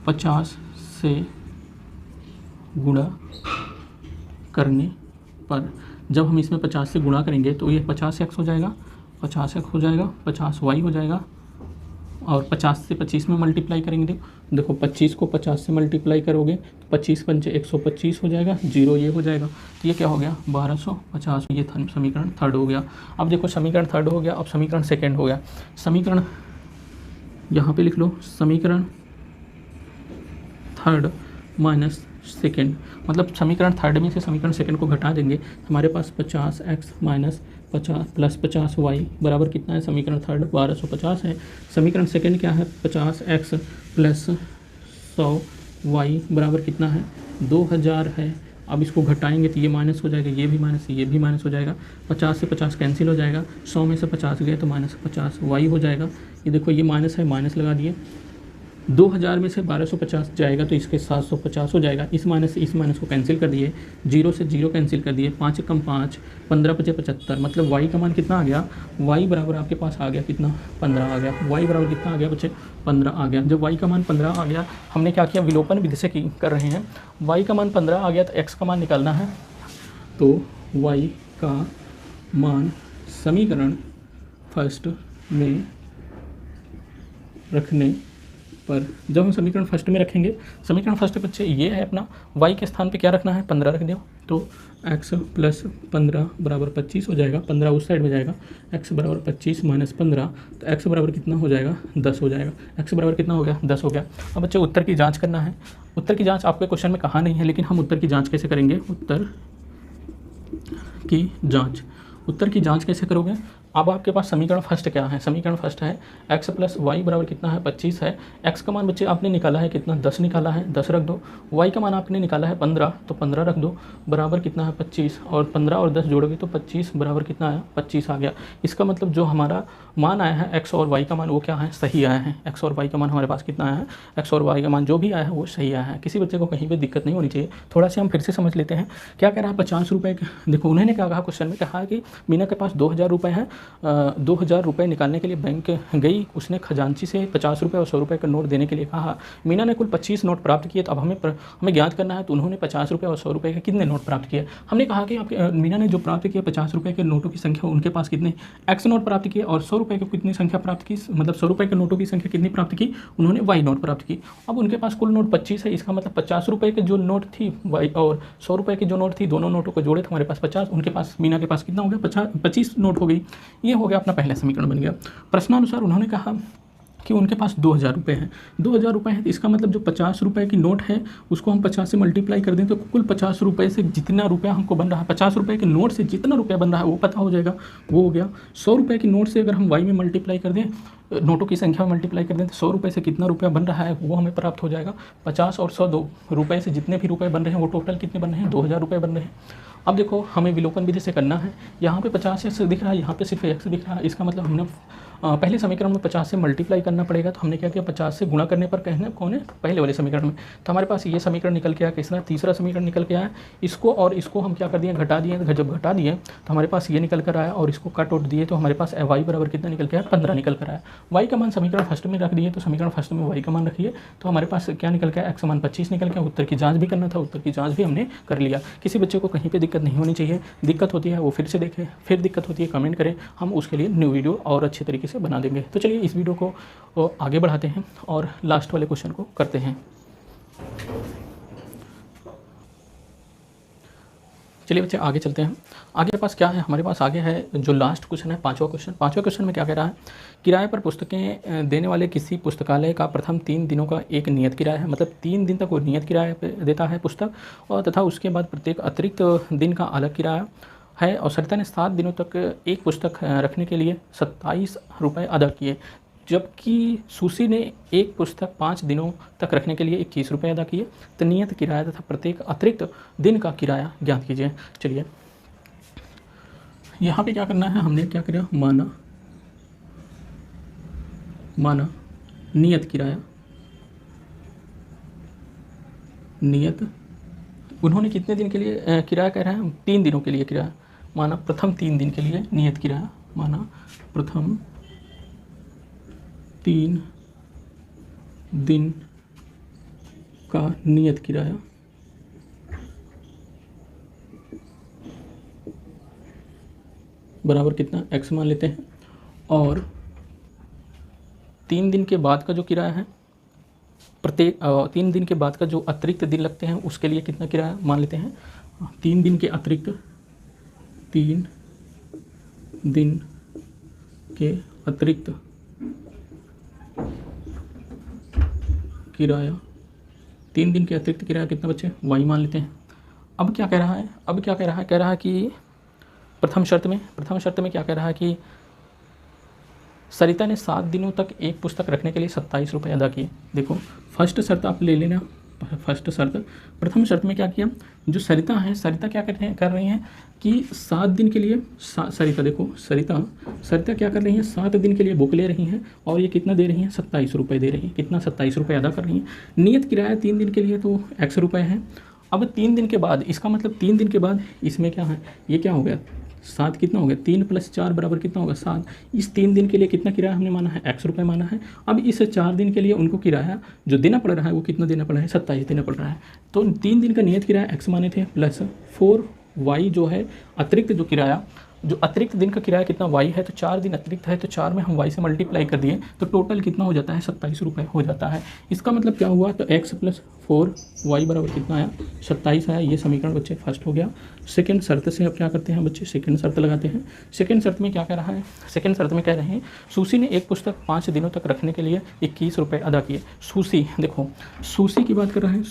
50 से गुणा करने पर, जब हम इसमें 50 से गुणा करेंगे तो ये 50x हो जाएगा, 50x हो जाएगा, 50y हो जाएगा, और 50 से 25 में मल्टीप्लाई करेंगे। देखो 25 को 50 से मल्टीप्लाई करोगे तो 25 × 5 = 125 हो जाएगा, 0 ये हो जाएगा, तो ये क्या हो गया, 1250। ये समीकरण थर्ड हो गया। अब देखो समीकरण थर्ड हो गया, अब समीकरण सेकंड हो गया। समीकरण यहाँ पे लिख लो, समीकरण थर्ड माइनस सेकंड, मतलब समीकरण थर्ड में से समीकरण सेकंड को घटा देंगे, हमारे पास 50x माइनस 50 प्लस 50y बराबर कितना है, समीकरण थर्ड 1250 है। समीकरण सेकंड क्या है, 50x प्लस 100y बराबर कितना है, 2000 है। अब इसको घटाएंगे तो ये माइनस हो जाएगा, ये भी माइनस हो जाएगा, 50 से 50 कैंसिल हो जाएगा, 100 में से 50 गए तो -50y हो जाएगा। ये देखो ये माइनस है, माइनस लगा दिए, 2000 में से 1250 जाएगा तो इसके 750 हो जाएगा। इस माइनस से इस माइनस को कैंसिल कर दिए, 0 से 0 कैंसिल कर दिए, 5 × 5 15 × 5 75, मतलब y का मान कितना आ गया, y बराबर आपके पास आ गया कितना, 15 आ गया। y बराबर कितना आ गया बच्चे, 15 आ गया। जब y का मान 15 आ गया, हमने क्या किया, विलोपन विधि से कर रहे हैं, y का मान 15 आ गया तो x का मान निकालना है। तो y का मान समीकरण फर्स्ट में रखने पर, जब हम समीकरण फर्स्ट में रखेंगे, समीकरण फर्स्ट बच्चे ये है अपना, y के स्थान पे क्या रखना है, 15 रख दो, तो x प्लस 15 बराबर 25 हो जाएगा, 15 उस साइड में जाएगा, x बराबर 25 माइनस 15, तो x बराबर कितना हो जाएगा, 10 हो जाएगा। x बराबर कितना हो गया, 10 हो गया। अब बच्चे उत्तर की जाँच करना है। उत्तर की जाँच आपके क्वेश्चन में कहा नहीं है, लेकिन हम उत्तर की जाँच कैसे करेंगे, उत्तर की जाँच कैसे करोगे। अब आपके पास समीकरण फर्स्ट क्या है, समीकरण फर्स्ट है x प्लस वाई बराबर कितना है, 25 है। x का मान बच्चे आपने निकाला है कितना, 10 निकाला है, 10 रख दो। y का मान आपने निकाला है 15, तो 15 रख दो, बराबर कितना है 25, और 15 और 10 जोड़ोगे तो 25 बराबर कितना आया, 25 आ गया। इसका मतलब जो हमारा मान आया है x और y का मान वो क्या है, सही आया है। x और y का मान हमारे पास कितना आया है, x और y का मान जो भी आया है वो सही आया है। किसी बच्चे को कहीं पर दिक्कत नहीं होनी चाहिए। थोड़ा सा हम फिर से समझ लेते हैं क्या कह रहा है, 50 रुपये। देखो उन्होंने क्या कहा, क्वेश्चन में कहा कि मीना के पास 2000 रुपये हैं 2000 रुपये निकालने के लिए बैंक गई। उसने खजांची से 50 रुपये और 100 रुपये का नोट देने के लिए कहा। मीना ने कुल 25 नोट प्राप्त किए। तो अब हमें ज्ञात करना है। तो उन्होंने 50 रुपये और 100 रुपये के कितने नोट प्राप्त किए। हमने कहा कि आपके मीना ने जो प्राप्त किया 50 रुपये के नोटों की संख्या, उनके पास कितने एक्स नोट प्राप्त किए, और 100 रुपये की कितनी संख्या प्राप्त की, मतलब 100 रुपये के नोटों की संख्या कितनी प्राप्त की, उन्होंने वाई नोट प्राप्त की। अब उनके पास कुल नोट 25 है। इसका मतलब 50 रुपये के जो नोट थी वाई और 100 रुपये की जो नोट थी, दोनों नोटों को जोड़े तो हमारे पास 50, उनके पास मीना के पास कितना हो गया 25 नोट हो गई। ये हो गया अपना पहला समीकरण बन गया। प्रश्नानुसार उन्होंने कहा कि उनके पास 2000 रुपये हैं। 2000 रुपये हैं तो इसका मतलब जो 50 रुपये की नोट है उसको हम 50 से मल्टीप्लाई कर दें तो कुल 50 रुपये से जितना रुपया हमको बन रहा है, 50 रुपये के नोट से जितना रुपया बन रहा है वो पता हो जाएगा, वो हो गया। 100 रुपये की नोट से अगर हम वाई में मल्टीप्लाई कर दें, नोटों की संख्या में मल्टीप्लाई कर दें तो 100 रुपये से कितना रुपया बन रहा है वो हमें प्राप्त हो जाएगा। 50 और 100 रुपये से जितने भी रुपये बन रहे हैं वो टोटल कितने बन रहे हैं, 2000 रुपये बन रहे हैं। अब देखो हमें विलोपन विधि से करना है। यहाँ पे 50 एक्स दिख रहा है, यहाँ पे सिर्फ एक्स दिख रहा है। इसका मतलब हमने पहले समीकरण में 50 से मल्टीप्लाई करना पड़ेगा। तो हमने क्या किया, 50 से गुणा करने पर कहना कौन है, पहले वाले समीकरण में। तो हमारे पास ये समीकरण निकल के आया, किसना, तीसरा समीकरण निकल के आया। इसको और इसको हम क्या कर दिए, घटा दिए। जब घटा दिए तो हमारे पास ये निकल कर आया और इसको कट उठ दिए तो हमारे पास वाई बराबर कितना निकल के आया, 15 निकल कर आया। वाई का मान समीकरण फर्स्ट में रख दिए, तो समीकरण फर्स्ट में वाई का मान रखिए। तो हमारे पास क्या निकल के आया, एक्स मान 25 निकल के। उत्तर की जाँच भी करना था, उत्तर की जाँच भी हमने कर लिया। किसी बच्चे को कहीं पर दिक्कत नहीं होनी चाहिए। दिक्कत होती है वो फिर से देखें, फिर दिक्कत होती है कमेंट करें, हम उसके लिए न्यू वीडियो और अच्छे तरीके से बना देंगे। तो चलिए इस वीडियो को आगे बढ़ाते हैं और लास्ट वाले क्वेश्चन को करते हैं। चलिए बच्चे आगे चलते हैं। आगे पास क्या है, हमारे पास आगे है जो लास्ट क्वेश्चन है, पांचवा क्वेश्चन। पांचवा क्वेश्चन में क्या कह रहा है, किराए पर पुस्तकें देने वाले किसी पुस्तकालय का प्रथम 3 दिनों का एक नियत किराया है। मतलब 3 दिन तक वो नियत किराया पे देता है पुस्तक, और तथा उसके बाद प्रत्येक अतिरिक्त दिन का अलग किराया है। और सरिता ने 7 दिनों तक एक पुस्तक रखने के लिए 27 रुपये अदा किए, जबकि सुशी ने एक पुस्तक 5 दिनों तक रखने के लिए 21 रुपये अदा किए। तो नियत किराया तथा प्रत्येक अतिरिक्त दिन का किराया ज्ञात कीजिए। चलिए यहाँ पे क्या करना है, हमने क्या किया, माना नियत किराया, नियत उन्होंने कितने दिन के लिए किराया कह रहे हैं, 3 दिनों के लिए किराया। माना प्रथम 3 दिन के लिए नियत किराया, माना प्रथम 3 दिन का नियत किराया बराबर कितना, एक्स मान लेते हैं। और 3 दिन के बाद का जो किराया है, प्रत्येक 3 दिन के बाद का जो अतिरिक्त दिन लगते हैं उसके लिए कितना किराया मान लेते हैं, 3 दिन के अतिरिक्त, 3 दिन के अतिरिक्त किराया, 3 दिन के अतिरिक्त किराया कितना बच्चे, वाई मान लेते हैं। अब क्या कह रहा है, कह रहा है कि प्रथम शर्त में क्या कह रहा है कि सरिता ने 7 दिनों तक एक पुस्तक रखने के लिए 27 रुपये अदा किए। देखो फर्स्ट शर्त आप ले लेना, फर्स्ट शर्त। प्रथम शर्त में क्या किया, जो सरिता है, सरिता क्या कर रही हैं कि 7 दिन के लिए सरिता, देखो सरिता क्या कर रही हैं, 7 दिन के लिए बुक ले रही हैं और ये कितना दे रही हैं, 27 रुपये दे रही हैं। कितना, 27 रुपये अदा कर रही हैं। नियत किराया 3 दिन के लिए तो एक्स रुपये है। अब 3 दिन के बाद, इसका मतलब 3 दिन के बाद इसमें क्या है, ये क्या हो गया, 7 कितना हो गया, 3 + 4 बराबर कितना होगा, 7। इस 3 दिन के लिए कितना किराया हमने माना है, एक्स रुपये माना है। अब इस 4 दिन के लिए उनको किराया जो देना पड़ रहा है वो कितना देना पड़ रहा है, 27 देना पड़ रहा है। तो 3 दिन का नियत किराया एक्स माने थे, प्लस 4 वाई जो है अतिरिक्त जो किराया, जो अतिरिक्त दिन का किराया कितना, वाई है, तो 4 दिन अतिरिक्त है तो 4 में हम वाई से मल्टीप्लाई कर दिए तो टोटल कितना हो जाता है, 27 रुपये हो जाता है। इसका मतलब क्या हुआ, तो x + 4 वाई बराबर कितना आया, 27 आया। ये समीकरण बच्चे फर्स्ट हो गया। सेकंड शर्त से अब क्या करते हैं बच्चे, सेकंड शर्त लगाते हैं। सेकंड शर्त में क्या कह रहा है, सेकंड शर्त में कह रहे हैं सुशी ने एक पुस्तक 5 दिनों तक रखने के लिए 21 रुपये अदा किए। सुशी, देखो सुशी की बात कर रहे हैं,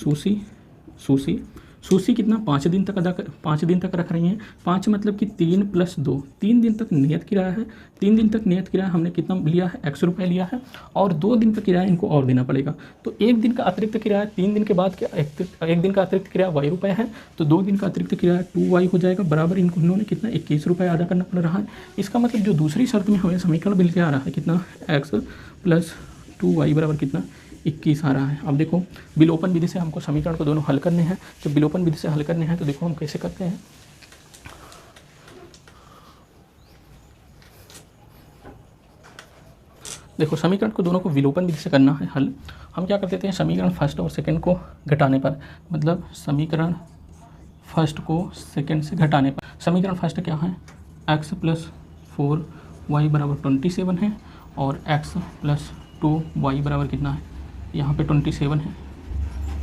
सुशी कितना, 5 दिन तक रख रही हैं। 5 मतलब कि 3 + 2, 3 दिन तक नियत किराया है। 3 दिन तक नियत किराया हमने कितना लिया है, एक्स रुपये लिया है, और 2 दिन का किराया इनको और देना पड़ेगा। तो 1 दिन का अतिरिक्त किराया, 3 दिन के बाद के 1 दिन का अतिरिक्त किराया वाई रुपये है, तो 2 दिन का अतिरिक्त किराया 2 वाई हो जाएगा, बराबर इन्होंने कितना, 21 रुपये अदा करना पड़ रहा है। इसका मतलब जो दूसरी शर्त में हमें समीकरण मिल के आ रहा है कितना, एक्स + 2 वाई बराबर कितना, 21 आ रहा है। अब देखो विलोपन विधि से हमको समीकरण को दोनों हल करने हैं। जब विलोपन विधि से हल करने हैं तो देखो हम कैसे करते हैं। देखो समीकरण को दोनों को विलोपन विधि से करना है हल। हम क्या कर देते हैं, समीकरण फर्स्ट और सेकंड को घटाने पर, मतलब समीकरण फर्स्ट को सेकंड से घटाने पर, समीकरण फर्स्ट क्या है, x + 4y = 27 है और x + 2y बराबर कितना है, यहाँ पे 27 है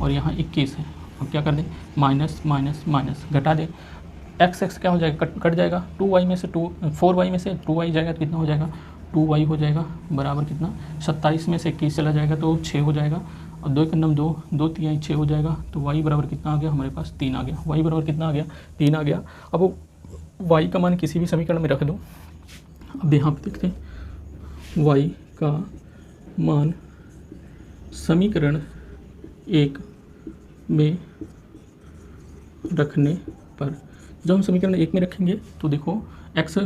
और यहाँ 21 है। अब क्या कर दें, माइनस माइनस माइनस घटा दें, x क्या हो जाएगा, कट जाएगा, 4y में से 2y जाएगा तो कितना हो जाएगा, 2y हो जाएगा बराबर कितना, 27 में से 21 चला जाएगा तो 6 हो जाएगा और 2 के 2, 2 3 6 हो जाएगा तो y बराबर कितना आ गया, हमारे पास 3 आ गया। y बराबर कितना आ गया, 3 आ गया। अब y का मान किसी भी समीकरण में रख दो। अब यहाँ पे देखते हैं y का मान समीकरण 1 में रखने पर, जब हम समीकरण 1 में रखेंगे तो देखो x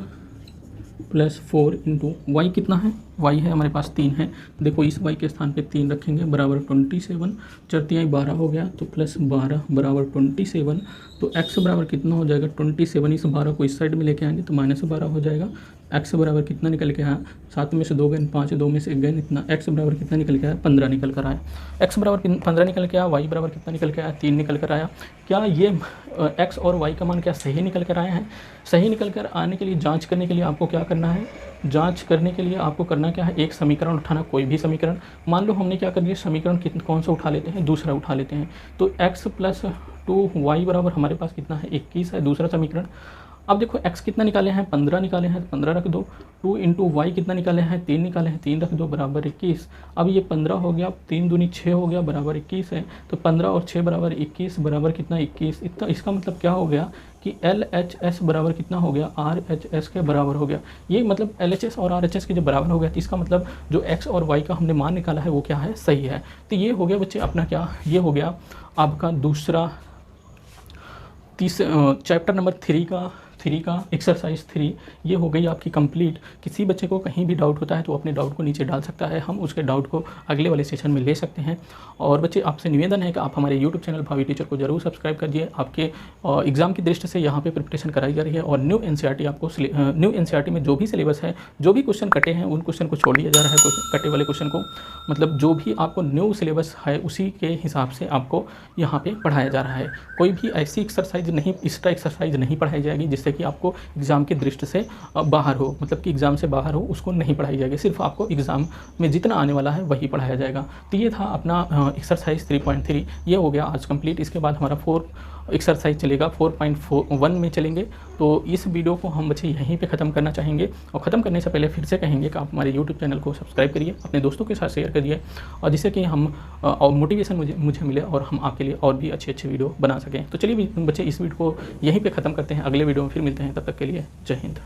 + 4 × y कितना है, y है हमारे पास 3 है, देखो इस y के स्थान पे 3 रखेंगे बराबर 27, 4 × 12 हो गया तो +12 बराबर 27, तो x बराबर कितना हो जाएगा 27, इस 12 को इस साइड में लेके आएंगे तो -12 हो जाएगा। x बराबर कितना निकल के आया, 7 में से 2 गए 5, 2 में से 1 गए इतना, x बराबर कितना निकल के आया, 15 निकल कर आया। x बराबर 15 निकल के आया, y बराबर कितना निकल के आया, 3 निकल कर आया। क्या ये x और y का मान क्या सही निकल कर आए हैं? सही निकल कर आने के लिए जांच करने के लिए आपको क्या करना है, जांच करने के लिए आपको करना क्या है, एक समीकरण उठाना, कोई भी समीकरण। मान लो हमने क्या कर दिया, समीकरण कौन सा उठा लेते हैं, दूसरा उठा लेते हैं, तो x + 2y बराबर हमारे पास कितना है, 21 है दूसरा समीकरण। अब देखो x कितना निकाले हैं, 15 निकाले हैं, 15 रख दो। 2 × y कितना निकाले हैं, 3 निकाले हैं, 3 रख दो बराबर 21। अब ये 15 हो गया, 3 दूनी 6 हो गया बराबर 21 है, तो 15 और 6 बराबर 21 बराबर कितना 21। इतना इसका मतलब क्या हो गया कि LHS बराबर कितना हो गया, RHS के बराबर हो गया। ये मतलब LHS और RHS के जब बराबर हो गया तो इसका मतलब जो x और y का हमने मान निकाला है वो क्या है, सही है। तो ये हो गया बच्चे अपना क्या, ये हो गया आपका दूसरा चैप्टर नंबर 3 का एक्सरसाइज 3 ये हो गई आपकी कंप्लीट। किसी बच्चे को कहीं भी डाउट होता है तो अपने डाउट को नीचे डाल सकता है, हम उसके डाउट को अगले वाले सेशन में ले सकते हैं। और बच्चे आपसे निवेदन है कि आप हमारे यूट्यूब चैनल भावी टीचर को जरूर सब्सक्राइब करिए। आपके एग्जाम की दृष्टि से यहाँ पे प्रिपरेशन कराई जा रही है और न्यू एनसीईआरटी आपको न्यू एनसीईआरटी में जो भी सिलेबस है, जो भी क्वेश्चन कटे हैं उन क्वेश्चन को छोड़ दिया जा रहा है, कटे वाले क्वेश्चन को, मतलब जो भी आपको न्यू सिलेबस है उसी के हिसाब से आपको यहाँ पे पढ़ाया जा रहा है। कोई भी ऐसी एक्सरसाइज नहीं, एक्स्ट्रा एक्सरसाइज नहीं पढ़ाई जाएगी जिससे कि आपको एग्ज़ाम की दृष्टि से बाहर हो, मतलब कि एग्ज़ाम से बाहर हो, उसको नहीं पढ़ाई जाएगी। सिर्फ आपको एग्ज़ाम में जितना आने वाला है वही पढ़ाया जाएगा। तो ये था अपना एक्सरसाइज 3.3, ये हो गया आज कंप्लीट। इसके बाद हमारा 4 एक्सरसाइज चलेगा, 4.1 में चलेंगे। तो इस वीडियो को हम बच्चे यहीं पे ख़त्म करना चाहेंगे और ख़त्म करने से पहले फिर से कहेंगे कि आप हमारे यूट्यूब चैनल को सब्सक्राइब करिए, अपने दोस्तों के साथ शेयर करिए और जिससे कि हम और मोटिवेशन मुझे मिले और हम आपके लिए और भी अच्छे वीडियो बना सकें। तो चलिए बच्चे इस वीडियो को यहीं पे ख़त्म करते हैं, अगले वीडियो में फिर मिलते हैं, तब तक के लिए जय हिंद।